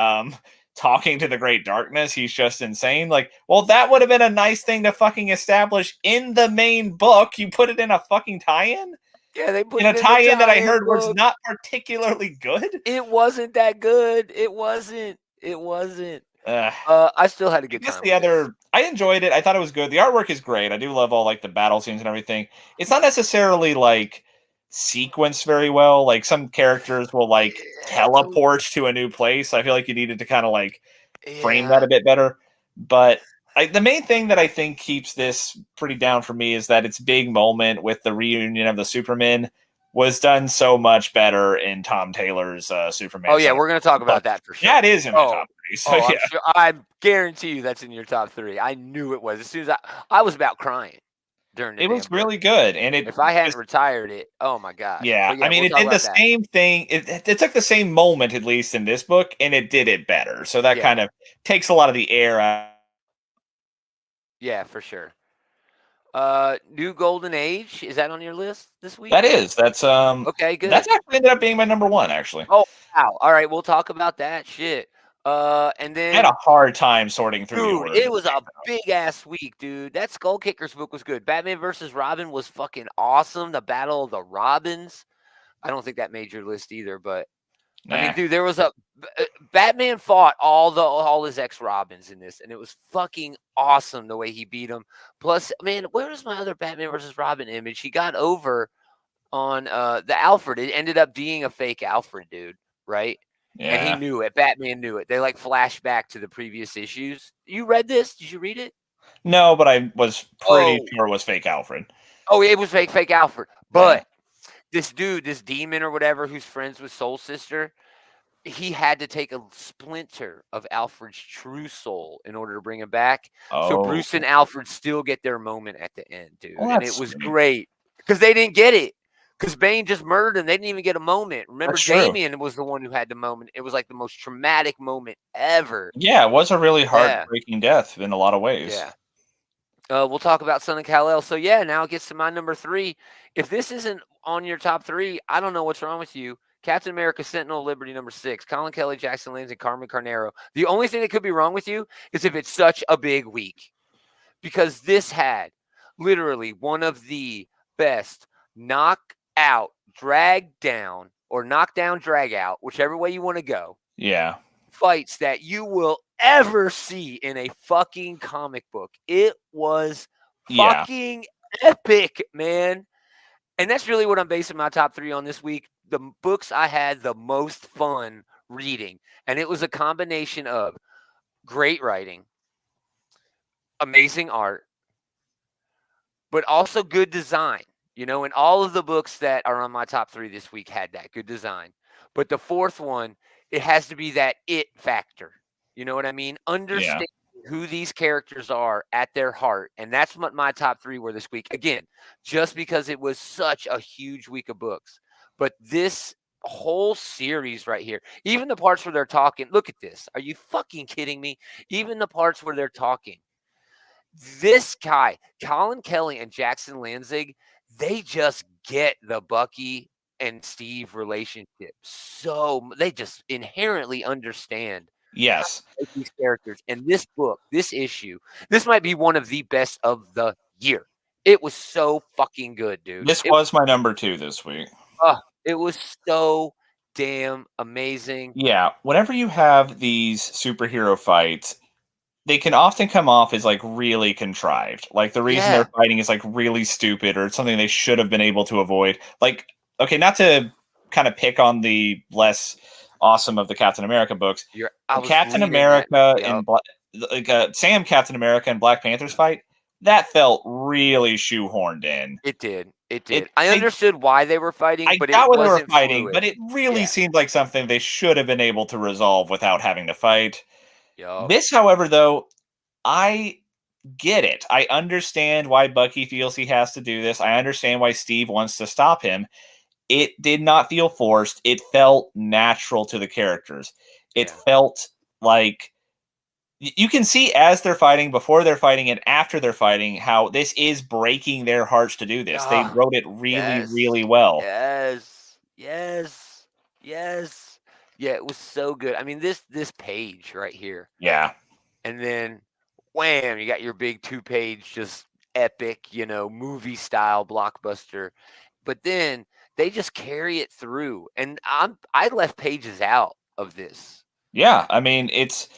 talking to the Great Darkness. He's just insane. Like, well, that would have been a nice thing to fucking establish in the main book. You put it in a fucking tie-in? Yeah, they put in it a tie-in that I heard book. was not particularly good. It wasn't that good. It wasn't. I still had a good time. I enjoyed it. I thought it was good. The artwork is great. I do love all like the battle scenes and everything. It's not necessarily like sequenced very well. Like some characters will like teleport to a new place. I feel like you needed to kind of like frame that a bit better. But the main thing that I think keeps this pretty down for me is that its big moment with the reunion of the Supermen was done so much better in Tom Taylor's Superman. Oh yeah, we're gonna talk about that for sure. That is in the top 3. So yeah, I guarantee you that's in your top 3. I knew it was. As soon as I was about crying during the it was really good, and if I hadn't retired it, oh my gosh. Yeah, I mean, it did the same thing. It took the same moment, at least in this book, and it did it better. So that kind of takes a lot of the air out. Yeah, for sure. New Golden Age, is that on your list this week? That is. Okay, good. That's actually ended up being my number one, actually. Oh wow! All right, we'll talk about that shit. And I had a then, hard time sorting through the dude, order. it was a big ass week, dude. That Skull Kickers book was good. Batman versus Robin was fucking awesome. The Battle of the Robins. I don't think that made your list either, but I mean, Nah. dude, there was Batman fought all his ex Robins in this, and it was fucking awesome the way he beat them. Plus, man, where is my other Batman versus Robin image? He got over on the Alfred. It ended up being a fake Alfred, dude, right? And he Yeah. knew it. Batman knew it. They like flash back to the previous issues. You read this? Did you read it? No, but I was pretty Oh, sure it was fake Alfred. oh, it was fake Alfred. Yeah. But this dude, this demon or whatever, who's friends with Soul Sister, he had to take a splinter of Alfred's true soul in order to bring him back. So Oh, Bruce and Alfred still get their moment at the end, dude. well, And that's it was sweet. great because they didn't get it. Because Bane just murdered him. They didn't even get a moment. Remember, That's true. Damian was the one who had the moment. It was like the most traumatic moment ever. Yeah, it was a really Yeah. heartbreaking death in a lot of ways. Yeah. We'll talk about Son of Kal-El. So yeah, now it gets to my number 3. If this isn't on your top 3, I don't know what's wrong with you. Captain America: Sentinel of Liberty number 6. Colin Kelly, Jackson Lands, and Carmen Carnero. The only thing that could be wrong with you is if it's such a big week, because this had literally one of the best knockout, drag down, or knockdown, drag out, whichever way you want to go, Yeah. fights that you will ever see in a fucking comic book. It was Yeah. fucking epic, man. And that's really what I'm basing my top 3 on this week. The books I had the most fun reading. And it was a combination of great writing, amazing art, but also good design. You know, and all of the books that are on my top 3 this week had that good design. But the fourth one, it has to be that it factor. You know what I mean? Understand who these characters are at their heart. And that's what my top 3 were this week. Again, just because it was such a huge week of books. But this whole series right here, even the parts where they're talking, look at this. Are you fucking kidding me? Even the parts where they're talking. This guy, Colin Kelly and Jackson Lanzig, they just get the Bucky and Steve relationship. So they just inherently understand Yes. these characters. And this book, this issue, this might be one of the best of the year. It was so fucking good, dude. This was my number 2 this week. It was so damn amazing. Yeah. Whenever you have these superhero fights, they can often come off as like really contrived. Like the reason Yeah. they're fighting is like really stupid or something they should have been able to avoid. Like, okay, not to kind of pick on the less awesome of the Captain America books. Captain America and Sam Captain America and Black Panther's fight, that felt really shoehorned in. It did. It did. I understood why they were fighting, I but got it what they were wasn't fighting, fluid. but it really seemed like something they should have been able to resolve without having to fight. Yup. This, however, though, I get it. I understand why Bucky feels he has to do this. I understand why Steve wants to stop him. It did not feel forced. It felt natural to the characters. It felt like you can see as they're fighting, before they're fighting, and after they're fighting, how this is breaking their hearts to do this. They wrote it really, really well. Yes. Yeah, it was so good. I mean, this page right here. Yeah. And then wham, you got your big 2-page, just epic, movie style blockbuster. But then they just carry it through. And I left pages out of this. Yeah, I mean, it's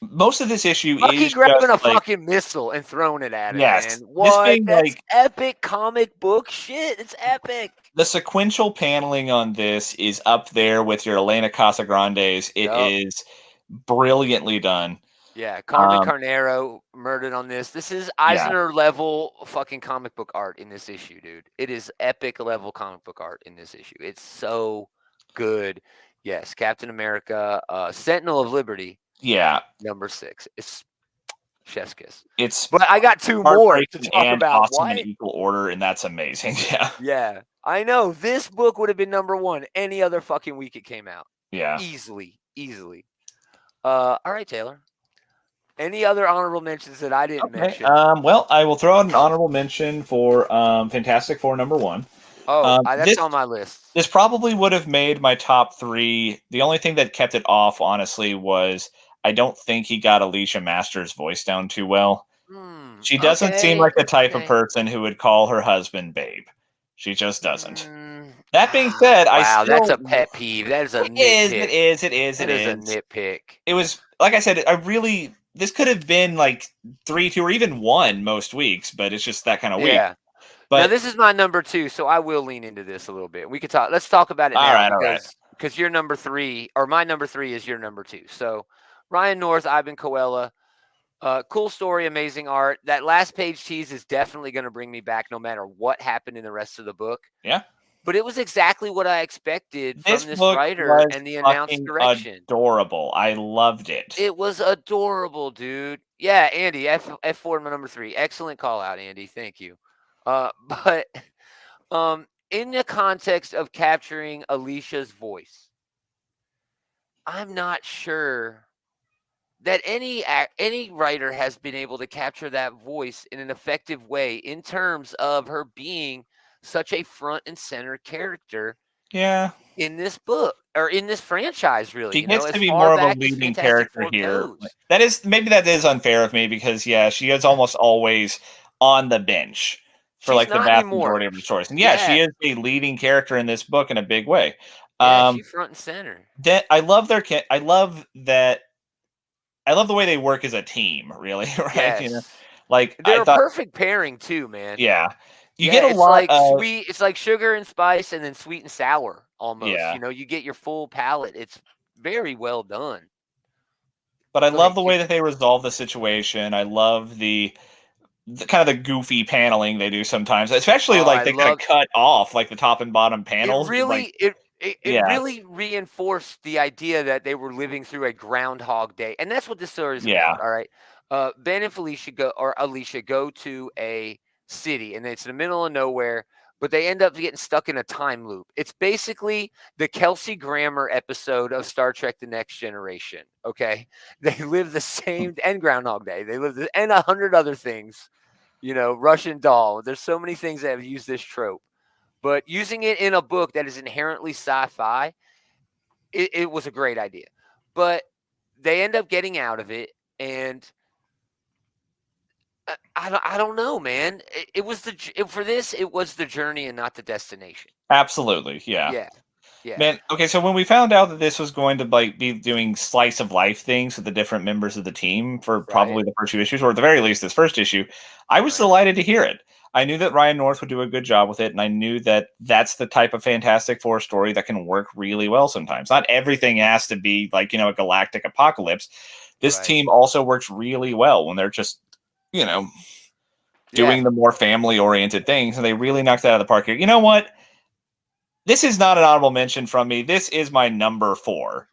most of this issue Bucky is grabbing just a like, fucking missile and throwing it at it, yes, man. this What? being That's like epic comic book shit. It's epic. the sequential paneling on this is up there with your Elena Casagrande's. It is brilliantly done. Yeah, Carmen Carnero murdered on this. This is Eisner level fucking comic book art in this issue, dude. It is epic level comic book art in this issue. It's so good. Yes, Captain America, Sentinel of Liberty. Yeah, number 6. It's chef's kiss. But I got 2 more to talk and about. Awesome in equal order, and that's amazing. Yeah. Yeah, I know. This book would have been number 1 any other fucking week it came out. Yeah. Easily. All right, Taylor. Any other honorable mentions that I didn't Okay. mention? Well, I will throw out an honorable mention for Fantastic Four #1. That's on my list. This probably would have made my top 3. The only thing that kept it off, honestly, was I don't think he got Alicia Masters' voice down too well. She doesn't seem Okay. like the type of Okay. person who would call her husband babe. She just doesn't. Mm, That being said, I wow, that's still a pet peeve. That is a it is, it nitpick. is, it is, That it is a is. nitpick. It was like I said, this could have been like 3, 2, or even 1 most weeks, but it's just that kind of week. Yeah. Now But this is my number 2, so I will lean into this a little bit. We could talk. Let's talk about it all now right. because your number 3 or my number 3 is your number 2. So Ryan North, Ivan Coella, cool story, amazing art. That last page tease is definitely going to bring me back, no matter what happened in the rest of the book. Yeah. But it was exactly what I expected This from this book writer was and the announced fucking direction. adorable. I loved it. It was adorable, dude. Yeah, Andy, F4 number 3. Excellent call out, Andy. Thank you. But in the context of capturing Alicia's voice, I'm not sure that any writer has been able to capture that voice in an effective way in terms of her being such a front and center character Yeah. in this book or in this franchise, really. She gets As to be far more of a back as leading Fantastic character Four here. goes. That is unfair of me because she is almost always on the bench for She's like the not vast anymore. majority of the stories. And Yeah. she is a leading character in this book in a big way. Yeah, she's front and center. I love I love the way they work as a team, really, right? Yes. You know, like They're I thought, a perfect pairing too, man. yeah, you get a it's lot like of sweet. It's like sugar and spice, and then sweet and sour almost. Yeah. You get your full palate. It's very well done. But I Go love ahead, the way that they resolve the situation. I love the kind of the goofy paneling they do sometimes, especially like they kind of cut off like the top and bottom panels. It really reinforced the idea that they were living through a Groundhog Day, and that's what this story is about. All right, Ben and Alicia go to a city, and it's in the middle of nowhere, but they end up getting stuck in a time loop. It's basically the Kelsey Grammer episode of Star Trek: The Next Generation. Okay, they live the same and Groundhog Day. They live and 100 other things. Russian Doll. There's so many things that have used this trope. But using it in a book that is inherently sci-fi, it was a great idea. But they end up getting out of it, and I don't know, man. It was the journey and not the destination. Absolutely, yeah. Yeah. Man, okay, so when we found out that this was going to be doing slice of life things with the different members of the team for probably the first 2 issues, or at the very least this first issue, I was delighted to hear it. I knew that Ryan North would do a good job with it, and I knew that that's the type of Fantastic Four story that can work really well sometimes. Not everything has to be like, a galactic apocalypse. This team also works really well when they're just, doing the more family-oriented things, and they really knocked it out of the park here. You know what? This is not an honorable mention from me. This is my number 4,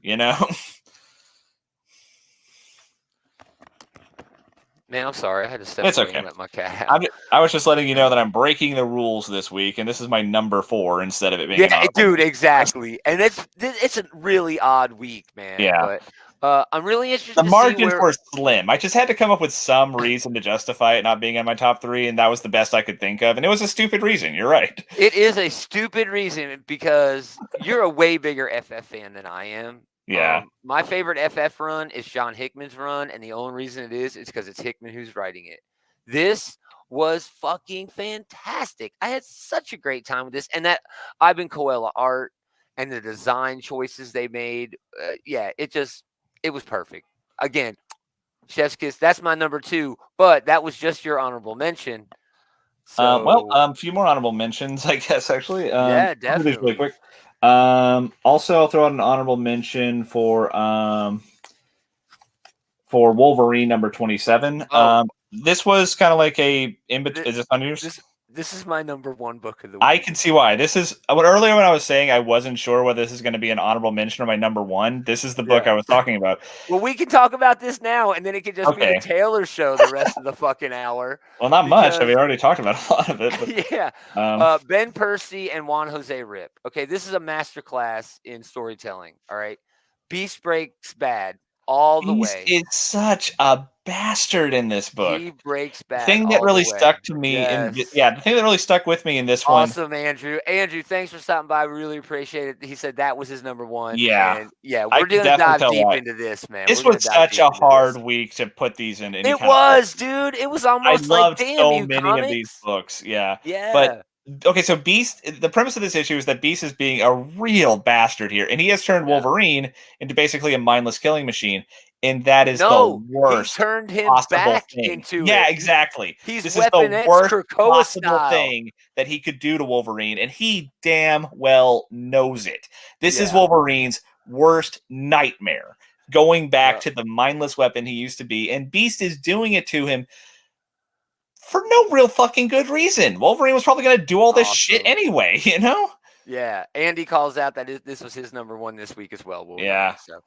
Man, I'm sorry. I had to step It's away okay. and let my cat out. I was just letting you know that I'm breaking the rules this week, and this is my number 4 instead of it being dude, exactly. And it's a really odd week, man. Yeah. But I'm really interested The to margins see were slim. I just had to come up with some reason to justify it not being in my top 3, and that was the best I could think of. And it was a stupid reason. You're right. It is a stupid reason because you're a way bigger FF fan than I am. Yeah. My favorite FF run is John Hickman's run, and the only reason it is because it's Hickman who's writing it. This was fucking fantastic. I had such a great time with this, and that Ivan Coella art and the design choices they made. It was perfect. Again, chef's kiss. That's my number 2, but that was just your honorable mention. So, a few more honorable mentions, I guess. Actually, yeah, I'll do definitely. these really quick. Also, I'll throw out an honorable mention for Wolverine number 27. This was kind of like a is this on yours? This is my number 1 book of the week. I can see why. This is earlier when I was saying I wasn't sure whether this is going to be an honorable mention or my number 1. This is the book I was talking about. Well, we can talk about this now, and then it could just be the Taylor show the rest of the fucking hour. Well, not much. I mean, we already talked about a lot of it. But, yeah. Ben Percy and Juan Jose Rip. Okay, this is a masterclass in storytelling. All right. Beast Breaks Bad. all the Beast way. is such a bastard in this book. He breaks The bad thing that all the really way. stuck to me Yes. the thing that really stuck with me in this one, Awesome, Andrew. Andrew, thanks for stopping by. We really appreciate it. He said that was his number one. yeah, And yeah, I we're could going to definitely dive tell deep why. into this, man. We're This going was to dive such deep a into hard this. week to put these in any It kind of was, order. dude. It was I almost like, loved damn, so you many of these comics. books, yeah. But Yeah. okay, so Beast, the premise of this issue is that Beast is being a real bastard here, and he has turned Yeah. Wolverine into basically a mindless killing machine, and that is the No, he worst turned him possible back thing. into Yeah, it. exactly. He's This is Weapon the X worst Krakoa possible style. thing that he could do to Wolverine, and he damn well knows it. This is Yeah. Wolverine's worst nightmare, going back Yep. to the mindless weapon he used to be, and Beast is doing it to him for no real fucking good reason. Wolverine was probably going to do all this shit Awesome. anyway, you know? Yeah, Andy calls out that this was his number one this week as well, Wolverine. Yeah. So,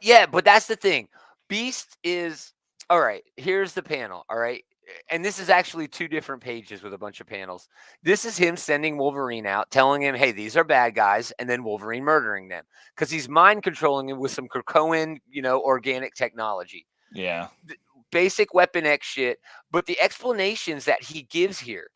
yeah, but that's the thing. Beast is all right. Here's the panel. All right, and this is actually two different pages with a bunch of panels. This is him sending Wolverine out, telling him, "Hey, these are bad guys," and then Wolverine murdering them because he's mind controlling him with some Krakoan, organic technology. Yeah. Basic Weapon X shit, but the explanations that he gives here,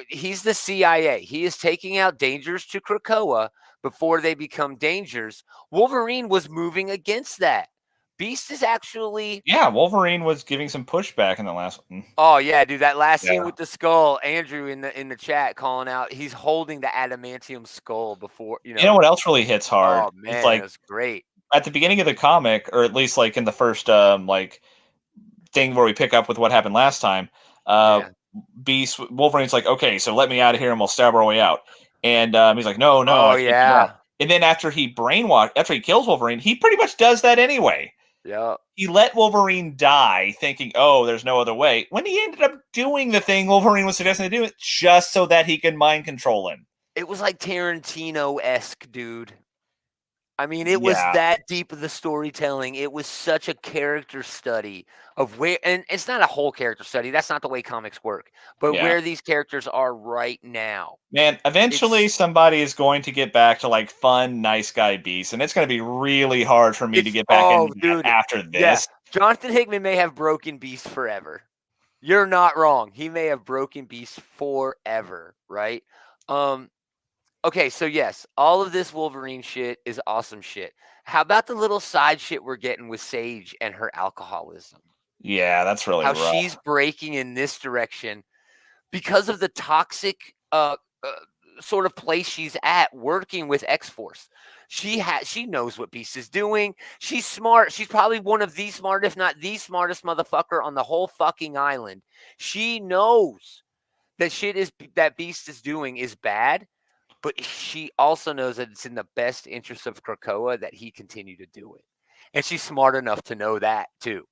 he's the CIA. He is taking out dangers to Krakoa before they become dangers. Wolverine was moving against that. Beast is actually. Yeah, Wolverine was giving some pushback in the last one. Oh yeah, dude, that last scene Yeah. with the skull, Andrew in the chat calling out, he's holding the adamantium skull before, You know what else really hits hard? Oh It's man, like that's great. at the beginning of the comic, or at least like in the first like thing where we pick up with what happened last time, Yeah. Beast Wolverine's like, okay, so let me out of here and we'll stab our way out. And he's like, no, Oh I can't do that. yeah. And then after he kills Wolverine, he pretty much does that anyway. Yeah. He let Wolverine die, thinking, "Oh, there's no other way." When he ended up doing the thing Wolverine was suggesting to do, it just so that he could mind control him. It was like Tarantino-esque, dude. I mean, it was Yeah. that deep of the storytelling. It was such a character study of where, and it's not a whole character study. That's not the way comics work, but Yeah. where these characters are right now. Man, eventually It's- somebody is going to get back to like fun, nice guy Beast, and it's going to be really hard for me to get back into that dude, after yeah. this. Jonathan Hickman may have broken Beast forever. You're not wrong. He may have broken Beast forever, right? Okay, so yes, all of this Wolverine shit is awesome shit. How about the little side shit we're getting with Sage and her alcoholism? Yeah, that's really How rough. she's breaking in this direction because of the toxic sort of place she's at working with X-Force. She knows what Beast is doing. She's smart. She's probably one of the smart, if not the smartest motherfucker on the whole fucking island. She knows that that Beast is doing is bad. But she also knows that it's in the best interest of Krakoa that he continue to do it. And she's smart enough to know that too.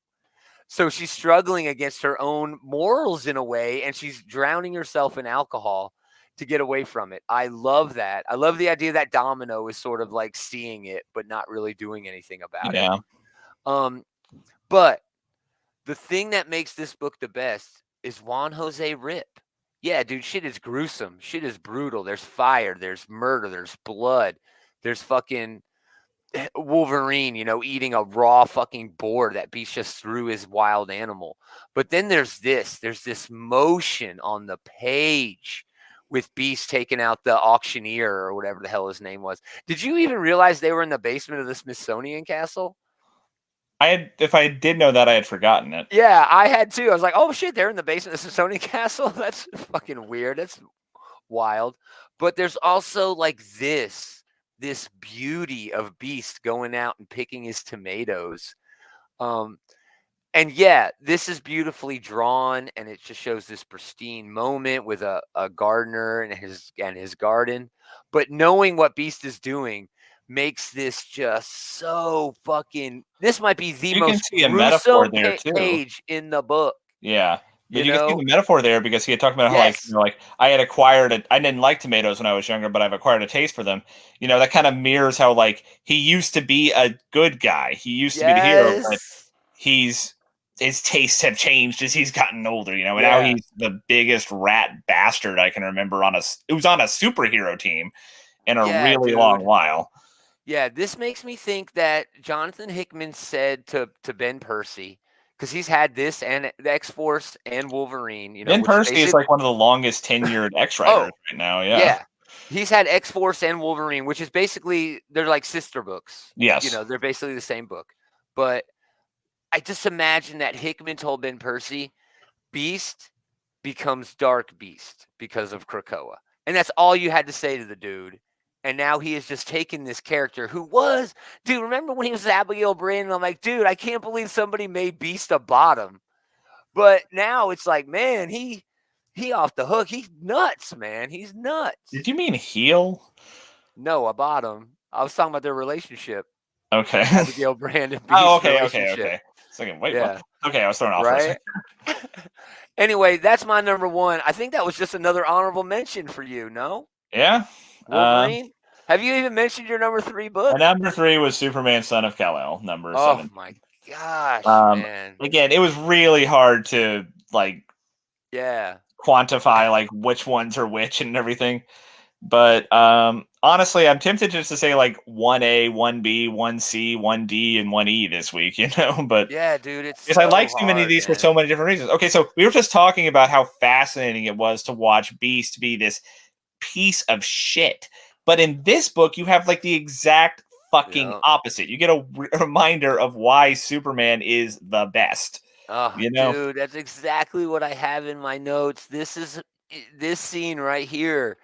So she's struggling against her own morals in a way, and she's drowning herself in alcohol to get away from it. I love that. I love the idea that Domino is sort of like seeing it, but not really doing anything about it. But the thing that makes this book the best is Juan Jose Rip. Yeah, dude, shit is gruesome. Shit is brutal. There's fire. There's murder. There's blood. There's fucking Wolverine, eating a raw fucking boar that Beast just threw his wild animal. But then there's this motion on the page with Beast taking out the auctioneer or whatever the hell his name was. Did you even realize they were in the basement of the Smithsonian Castle? If I did know that, I had forgotten it. Yeah, I had too. I was like, oh shit, they're in the basement of the Smithsonian Castle. That's fucking weird. That's wild. But there's also like this beauty of Beast going out and picking his tomatoes. And yeah, this is beautifully drawn, and it just shows this pristine moment with a gardener and his garden. But knowing what Beast is doing makes this just so fucking. This might be the You can most see a metaphor gruesome there too. page in the book. Yeah. But you can see know? the metaphor there because he had talked about how Yes. like I had acquired it. I didn't like tomatoes when I was younger, but I've acquired a taste for them. That kind of mirrors how like he used to be a good guy. He used to be the hero, but his tastes have changed as he's gotten older. And now he's the biggest rat bastard I can remember it was on a superhero team in a really long while. Yeah, this makes me think that Jonathan Hickman said to Ben Percy, because he's had this and the X Force and Wolverine, Ben which Percy is basically, like one of the longest tenured X writers oh right now. Yeah. yeah, he's had X Force and Wolverine, which is basically they're like sister books. Yes. They're basically the same book. But I just imagine that Hickman told Ben Percy, Beast becomes Dark Beast because of Krakoa. And that's all you had to say to the dude. And now he has just taken this character who was, dude, remember when he was Abigail Brandon? I'm like, dude, I can't believe somebody made Beast a bottom. But now it's like, man, he off the hook. He's nuts, man. He's nuts. Did you mean heel? No, a bottom. I was talking about their relationship. Okay. Abigail Brandon Beast Oh, okay, relationship. okay. Second, wait, Yeah. what? Okay, I was thrown off. Right? Anyway, that's my number one. I think that was just another honorable mention for you, no? Yeah. Wolverine? Have you even mentioned your number 3 book? Number 3 was Superman, Son of Kal-El. Number 7. Oh my gosh, man. Again, it was really hard to Yeah. quantify like which ones are which and everything. But honestly, I'm tempted just to say like 1A, 1B, 1C, 1D, and 1E this week, But yeah, dude, it's because so I like so many of these for so many different reasons. Okay, so we were just talking about how fascinating it was to watch Beast be this piece of shit. But in this book, you have like the exact fucking opposite. You get a reminder of why Superman is the best. Oh, dude, that's exactly what I have in my notes. This scene right here.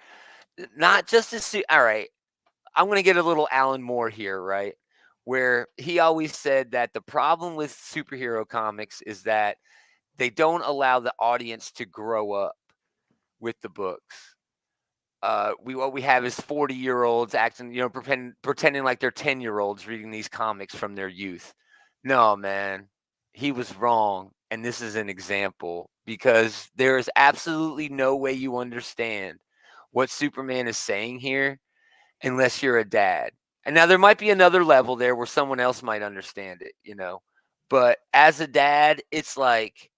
Not just to see. All right, I'm going to get a little Alan Moore here, right? Where he always said that the problem with superhero comics is that they don't allow the audience to grow up with the books. What we have is 40-year-olds acting, pretending like they're 10-year-olds reading these comics from their youth. No, man, he was wrong, and this is an example because there is absolutely no way you understand what Superman is saying here unless you're a dad. And now there might be another level there where someone else might understand it, But as a dad, it's like,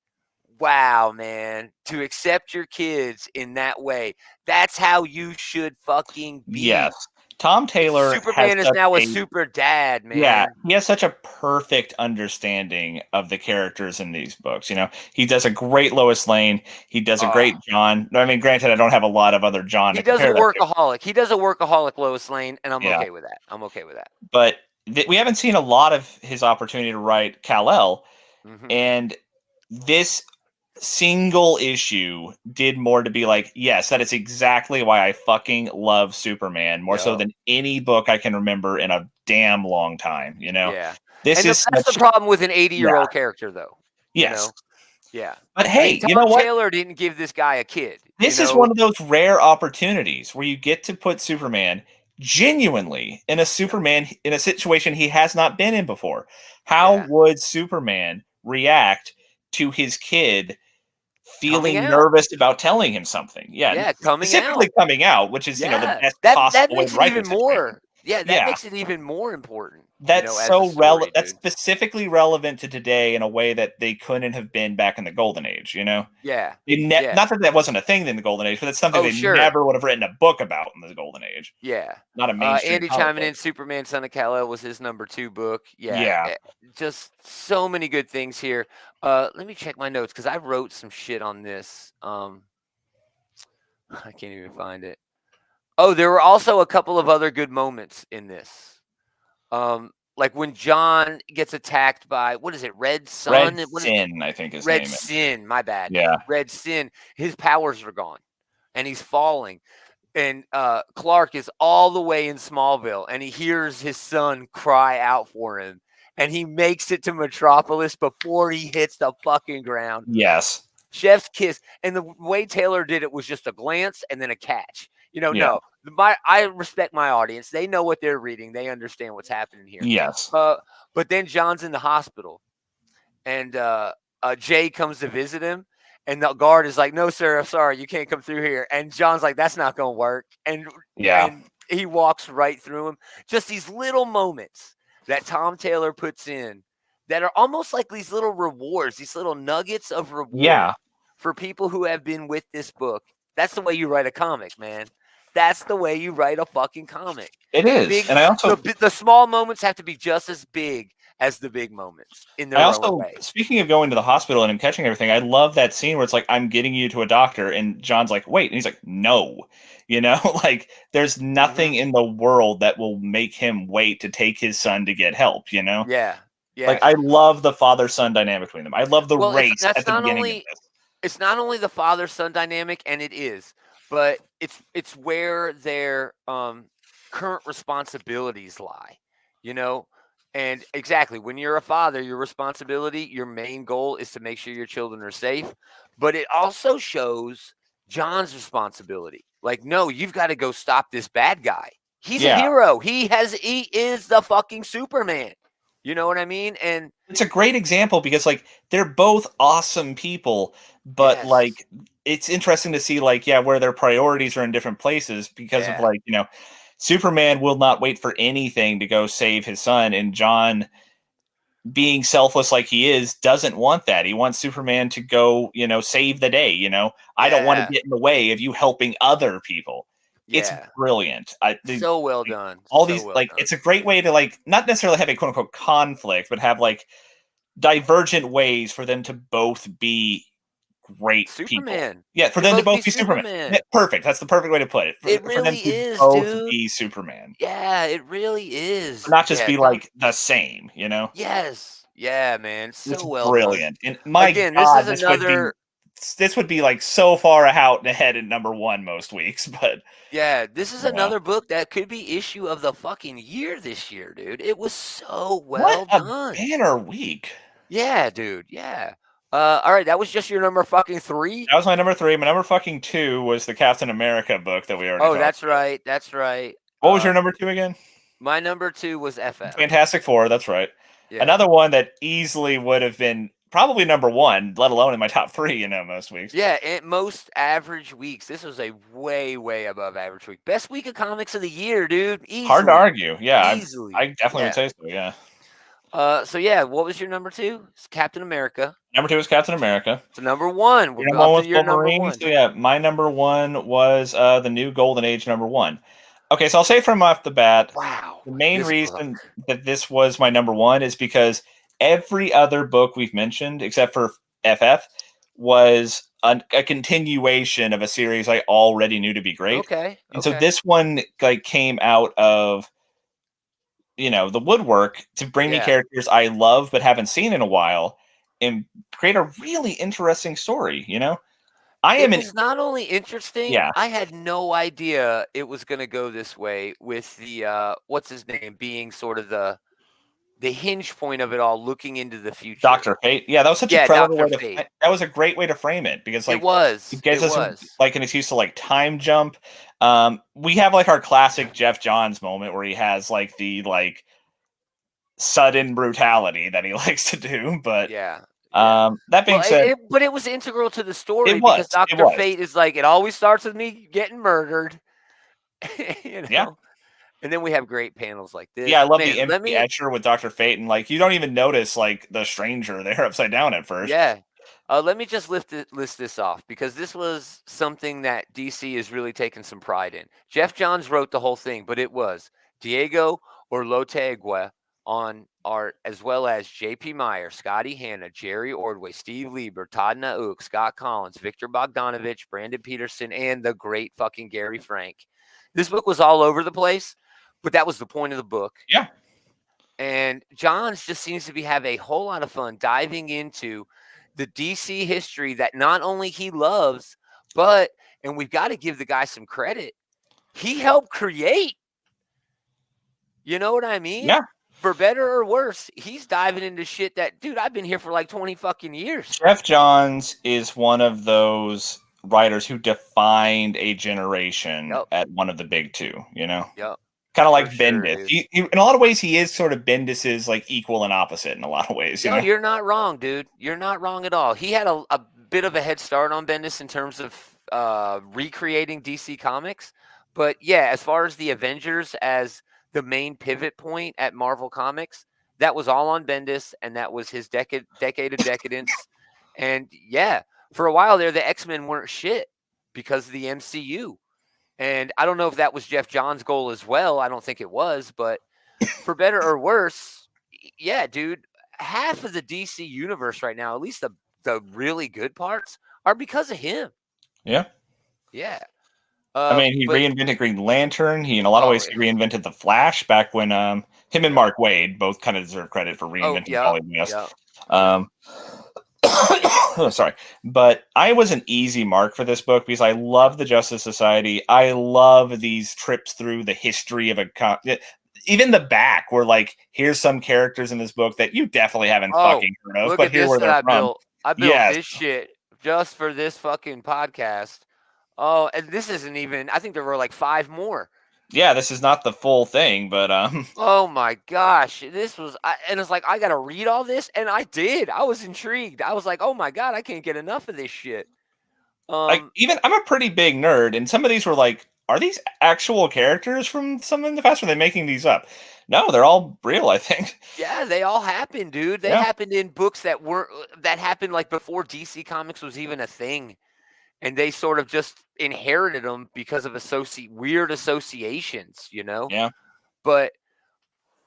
wow, man, to accept your kids in that way. That's how you should fucking be. Yes. Tom Taylor Superman is now a super dad, man. Yeah, he has such a perfect understanding of the characters in these books. He does a great Lois Lane. He does a great John. I mean, granted, I don't have a lot of other John. He does a workaholic. He does a workaholic Lois Lane, and I'm okay with that. But we haven't seen a lot of his opportunity to write Kal-El, and this single issue did more to be like, yes, that is exactly why I fucking love Superman more so than any book I can remember in a damn long time. Yeah, that's the problem with an 80-year-old character, though. Yes. Yeah. But hey, Tom you know what? Taylor didn't give this guy a kid. This is one of those rare opportunities where you get to put Superman genuinely in a situation he has not been in before. How would Superman react to his kid feeling nervous about telling him something? Coming out, which is the best possible way to write even more. That makes it even more important. That's so relevant. That's specifically relevant to today in a way that they couldn't have been back in the Golden Age. Yeah. Not that wasn't a thing in the Golden Age, but it's something they never would have written a book about in the Golden Age. Yeah. Not a mainstream. Andy chiming in. Superman, Son of Kal-El was his number 2 book. Yeah. Just so many good things here. Let me check my notes because I wrote some shit on this. I can't even find it. Oh, there were also a couple of other good moments in this. Like when John gets attacked by, what is it, Red Sun? Red Sin, I think his name is. Red Sin, my bad. Yeah. Red Sin, his powers are gone, and he's falling. And Clark is all the way in Smallville, and he hears his son cry out for him, and he makes it to Metropolis before he hits the fucking ground. Yes. Chef's kiss. And the way Taylor did it was just a glance and then a catch. No. I respect my audience. They know what they're reading. They understand what's happening here. Yes. But then John's in the hospital, and Jay comes to visit him, and the guard is like, "No, sir, I'm sorry, you can't come through here." And John's like, "That's not going to work." And he walks right through him. Just these little moments that Tom Taylor puts in that are almost like these little rewards, these little nuggets of reward for people who have been with this book. That's the way you write a comic, man. that's the way you write a fucking comic. It is, Big, and I also the small moments have to be just as big as the big moments in their own way. Speaking of going to the hospital and catching everything, I love that scene where it's like, I'm getting you to a doctor, and John's like, wait, and he's like, no, like there's nothing in the world that will make him wait to take his son to get help, Yeah. Yeah. Like, I love the father-son dynamic between them. I love the race at the beginning of this. It's not only the father-son dynamic, and it is, but it's where their current responsibilities lie, And exactly, when you're a father, your responsibility, your main goal is to make sure your children are safe. But it also shows John's responsibility. Like, no, you've got to go stop this bad guy. He's a hero. He is the fucking Superman. You know what I mean? And it's a great example because like they're both awesome people, but like it's interesting to see like where their priorities are in different places because of like, Superman will not wait for anything to go save his son, and John, being selfless like he is, doesn't want that. He wants Superman to go, save the day, I don't want to get in the way of you helping other people. It's brilliant. So well done. All these it's a great way to like not necessarily have a quote unquote conflict, but have like divergent ways for them to both be great Superman. people. Yeah, for them to both be Superman. Yeah, perfect. That's the perfect way to put it. It for really them to is, both dude. be Superman. Yeah, it really is. Not just be like the same, Yes. Yeah, man. So it's well brilliant. done. And my Again, God, this is another. This would be like so far out and ahead in number one most weeks, but yeah, this is another book that could be issue of the fucking year this year, dude. It was so well done. Banner week. Yeah, dude. Yeah. All right, that was just your number fucking 3. That was my number 3. My number fucking 2 was the Captain America book that we already. Oh, that's right. That's right. What was your number 2 again? My number 2 was FF. Fantastic Four. That's right. Yeah. Another one that easily would have been probably number 1, let alone in my top 3, most weeks. Yeah, in most average weeks. This was a way, way above average week. Best week of comics of the year, dude. Easily. Hard to argue. Yeah, easily. I definitely would say so, yeah. So yeah, what was your number 2? It's Captain America. Number 2 was Captain America. So number 1. Your number 1 was Wolverine. So yeah, my number 1 was the New Golden Age number 1. Okay, so I'll say from off the bat, wow, the main reason that this was my number 1 is because every other book we've mentioned, except for FF, was a continuation of a series I already knew to be great. Okay. And so this one like came out of the woodwork to bring me characters I love but haven't seen in a while and create a really interesting story, It was not only interesting, yeah. I had no idea it was going to go this way with the what's his name being sort of the hinge point of it all, looking into the future. Dr. Fate. Yeah, that was such a clever way to that was a great way to frame it because like it gives us like an excuse to like time jump. We have like our classic Jeff Johns moment where he has like the like sudden brutality that he likes to do, but that being said, but it was integral to the story because Dr. Fate is like, it always starts with me getting murdered. Yeah. And then we have great panels like this. Yeah, I love the empty etcher with Dr. Fate, and like you don't even notice like the stranger there upside down at first. Yeah. Let me just list this off because this was something that DC is really taking some pride in. Jeff Johns wrote the whole thing, but it was Diego Orlotegua on art, as well as J.P. Meyer, Scotty Hanna, Jerry Ordway, Steve Lieber, Todd Nauk, Scott Collins, Victor Bogdanovich, Brandon Peterson, and the great fucking Gary Frank. This book was all over the place, but that was the point of the book. Yeah. And Johns just seems to have a whole lot of fun diving into the DC history that not only he loves, but, and we've got to give the guy some credit, he helped create. You know what I mean? Yeah. For better or worse, he's diving into shit that, dude, I've been here for like 20 fucking years. Jeff Johns is one of those writers who defined a generation at one of the big two, Yep. Kind of like Bendis. He, in a lot of ways, he is sort of Bendis's like equal and opposite in a lot of ways. No, you're not wrong, dude. You're not wrong at all. He had a bit of a head start on Bendis in terms of recreating DC Comics. But yeah, as far as the Avengers as the main pivot point at Marvel Comics, that was all on Bendis, and that was his decade of decadence. And yeah, for a while there, the X-Men weren't shit because of the MCU. And I don't know if that was Jeff Johns' goal as well. I don't think it was, but for better or worse, yeah, dude, half of the DC universe right now, at least the really good parts, are because of him. Yeah. Yeah. I mean, he But reinvented Green Lantern. He, in a lot of ways, he reinvented the Flash back when him and Mark Waid both kind of deserve credit for reinventing Wally West. Oh, sorry, but I was an easy mark for this book because I love the Justice Society. I love these trips through the history of even the back where like here's some characters in this book that you definitely haven't fucking heard of, look but at here this where that they're I from. built. I built Yes. this shit just for this fucking podcast. Oh, and this isn't even. I think there were like 5 more. Yeah, this is not the full thing, but Oh my gosh, this was, and it's like I gotta read all this, and I did. I was intrigued. I was like, oh my god, I can't get enough of this shit. like even I'm a pretty big nerd, and some of these were like, are these actual characters from some in the past? Or are they making these up? No, they're all real, I think. Yeah, they all happened, dude. They happened in books that happened like before DC Comics was even a thing, and they sort of just inherited them because of weird associations, you know. Yeah. But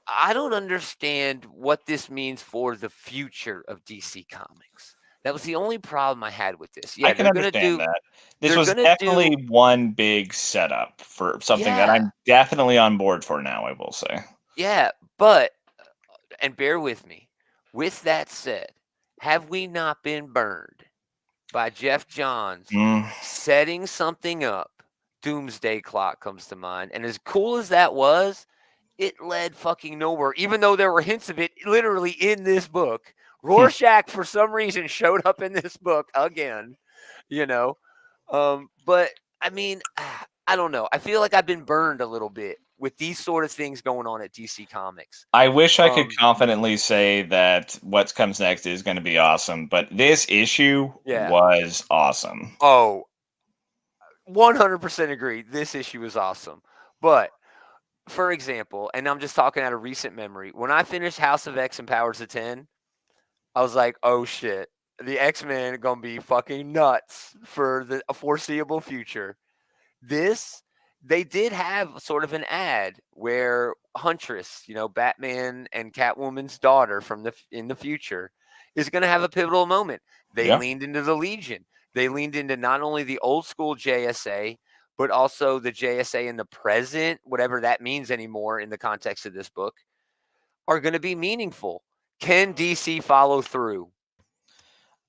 I don't understand what this means for the future of DC Comics. That was the only problem I had with this. Yeah, I can understand that. This was definitely one big setup for something that I'm definitely on board for now, I will say. Yeah, but, and bear with me, with that said, have we not been burned by Jeff Johns setting something up? Doomsday Clock comes to mind. And as cool as that was, it led fucking nowhere, even though there were hints of it literally in this book. Rorschach, for some reason, showed up in this book again, you know. But, I mean, I don't know. I feel like I've been burned a little bit with these sort of things going on at DC Comics. I wish I could confidently say that what comes next is going to be awesome, but this issue was awesome. Oh, 100% agree. This issue was awesome. But, for example, and I'm just talking out of recent memory, when I finished House of X and Powers of 10, I was like, oh shit, the X-Men are going to be fucking nuts for the foreseeable future. They did have sort of an ad where Huntress, you know, Batman and Catwoman's daughter in the future, is going to have a pivotal moment. They leaned into the Legion. They leaned into not only the old school JSA, but also the JSA in the present, whatever that means anymore in the context of this book, are going to be meaningful. Can DC follow through?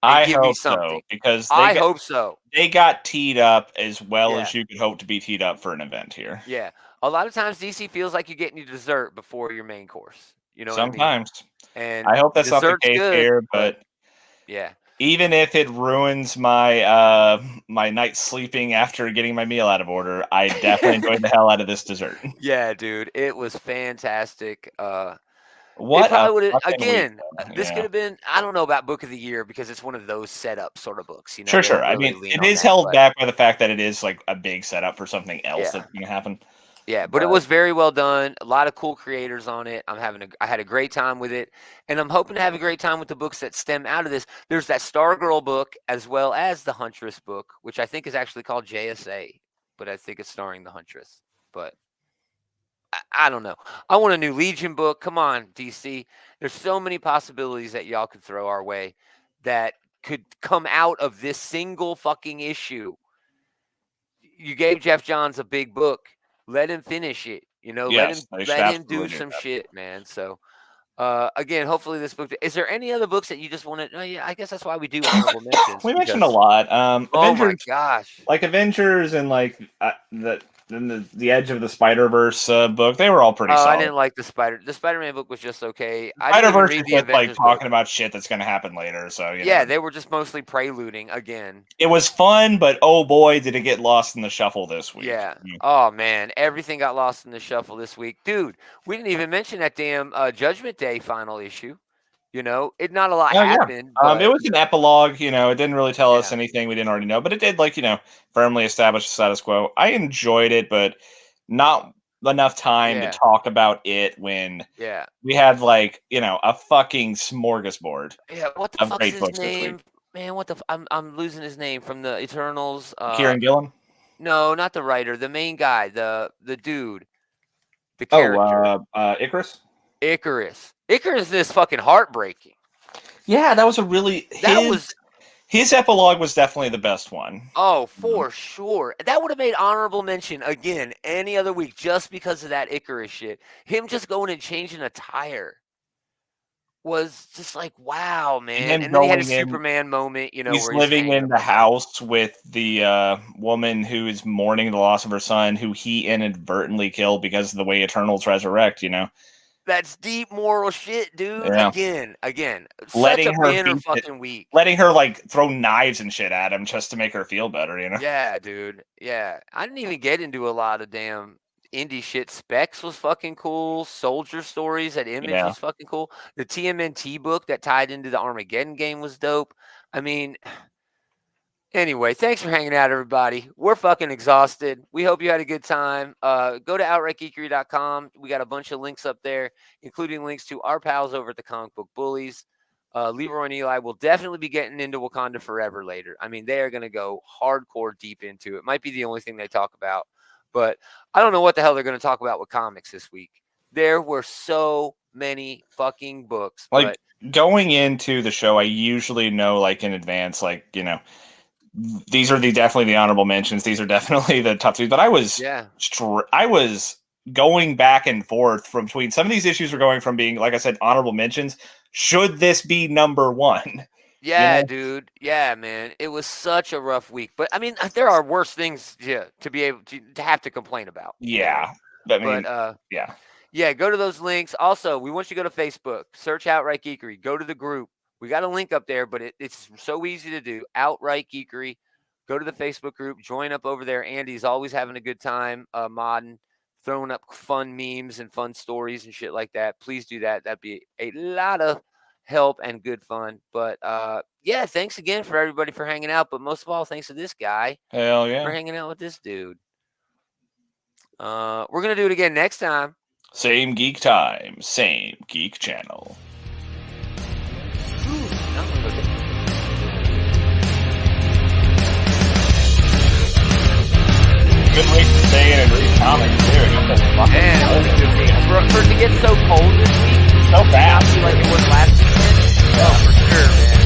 I hope so, because I hope so. They got teed up as well as you could hope to be teed up for an event here. Yeah. A lot of times DC feels like you're getting your dessert before your main course. You know Sometimes. what I mean? And I hope that's not the case here, but yeah. Even if it ruins my my night sleeping after getting my meal out of order, I definitely enjoyed the hell out of this dessert. Yeah, dude. It was fantastic. What this could have been, I don't know about book of the year because it's one of those setup sort of books, you know. Sure. I mean, it is held back by the fact that it is like a big setup for something else that's going to happen. Yeah, but it was very well done. A lot of cool creators on it. I had a great time with it, and I'm hoping to have a great time with the books that stem out of this. There's that Stargirl book as well as the Huntress book, which I think is actually called JSA, but I think it's starring the Huntress. But I don't know. I want a new Legion book. Come on, DC. There's so many possibilities that y'all could throw our way that could come out of this single fucking issue. You gave Jeff Johns a big book. Let him finish it. You know, let him do some shit, man. So, again, hopefully this book. Is there any other books that you just want to? Oh, yeah, I guess that's why we do honorable mentions. We mentioned a lot. Oh my gosh! Like Avengers and like the Edge of the Spider-Verse book, they were all pretty solid. I didn't like the Spider-Man book was just okay. Spider-Verse is just like talking about shit that's going to happen later. So yeah, they were just mostly preluding again. It was fun, but oh boy, did it get lost in the shuffle this week. Yeah. Oh man, everything got lost in the shuffle this week, dude. We didn't even mention that damn Judgment Day final issue. You know, not a lot happened. It was an epilogue. You know, it didn't really tell us anything we didn't already know, but it did, like, you know, firmly establish the status quo. I enjoyed it, but not enough time to talk about it when we had, like, you know, a fucking smorgasbord. Yeah, what the fuck's his name? Man, what the I'm losing his name from the Eternals. Kieran Gillen? No, not the writer. The main guy. The dude. The character. Icarus. Icarus. Icarus is fucking heartbreaking. Yeah, that was a really his epilogue was definitely the best one. Oh, for sure. That would have made honorable mention again any other week just because of that Icarus shit. Him just going and changing a tire was just like, wow, man. And then he had a Superman moment, you know, he's where living in the house with the woman who is mourning the loss of her son, who he inadvertently killed because of the way Eternals resurrect, you know. That's deep moral shit, dude. Yeah. Again. Letting such a her banner fucking week. Letting her like throw knives and shit at him just to make her feel better, you know? Yeah, dude. Yeah. I didn't even get into a lot of damn indie shit. Specs was fucking cool. Soldier Stories at Image was fucking cool. The TMNT book that tied into the Armageddon game was dope. I mean, anyway, thanks for hanging out, everybody. We're fucking exhausted. We hope you had a good time. Go to outrightgeekery.com. We got a bunch of links up there, including links to our pals over at the Comic Book Bullies. Leroy and Eli will definitely be getting into Wakanda Forever later. I mean, they are going to go hardcore deep into it. Might be the only thing they talk about. But I don't know what the hell they're going to talk about with comics this week. There were so many fucking books. Like, going into the show, I usually know, like, in advance, like, you know, these are definitely the honorable mentions. These are definitely the top three. But I was going back and forth from between some of these issues were going from being, like I said, honorable mentions. Should this be number one? Yeah, you know? dude. Yeah, man. It was such a rough week. But I mean, there are worse things to be able to have to complain about. Yeah. I mean, yeah. Yeah, go to those links. Also, we want you to go to Facebook, search Outright Geekery, go to the group. We got a link up there, but it's so easy to do. Outright Geekery. Go to the Facebook group, join up over there. Andy's always having a good time modding, throwing up fun memes and fun stories and shit like that. Please do that. That'd be a lot of help and good fun. But yeah, thanks again for everybody for hanging out. But most of all, thanks to this guy. Hell yeah. For hanging out with this dude. We're going to do it again next time. Same geek time, same geek channel. Good way to stay in and read comics too. Man, for it to get so cold this week, so fast. like it was last weekend. Oh, for sure, man.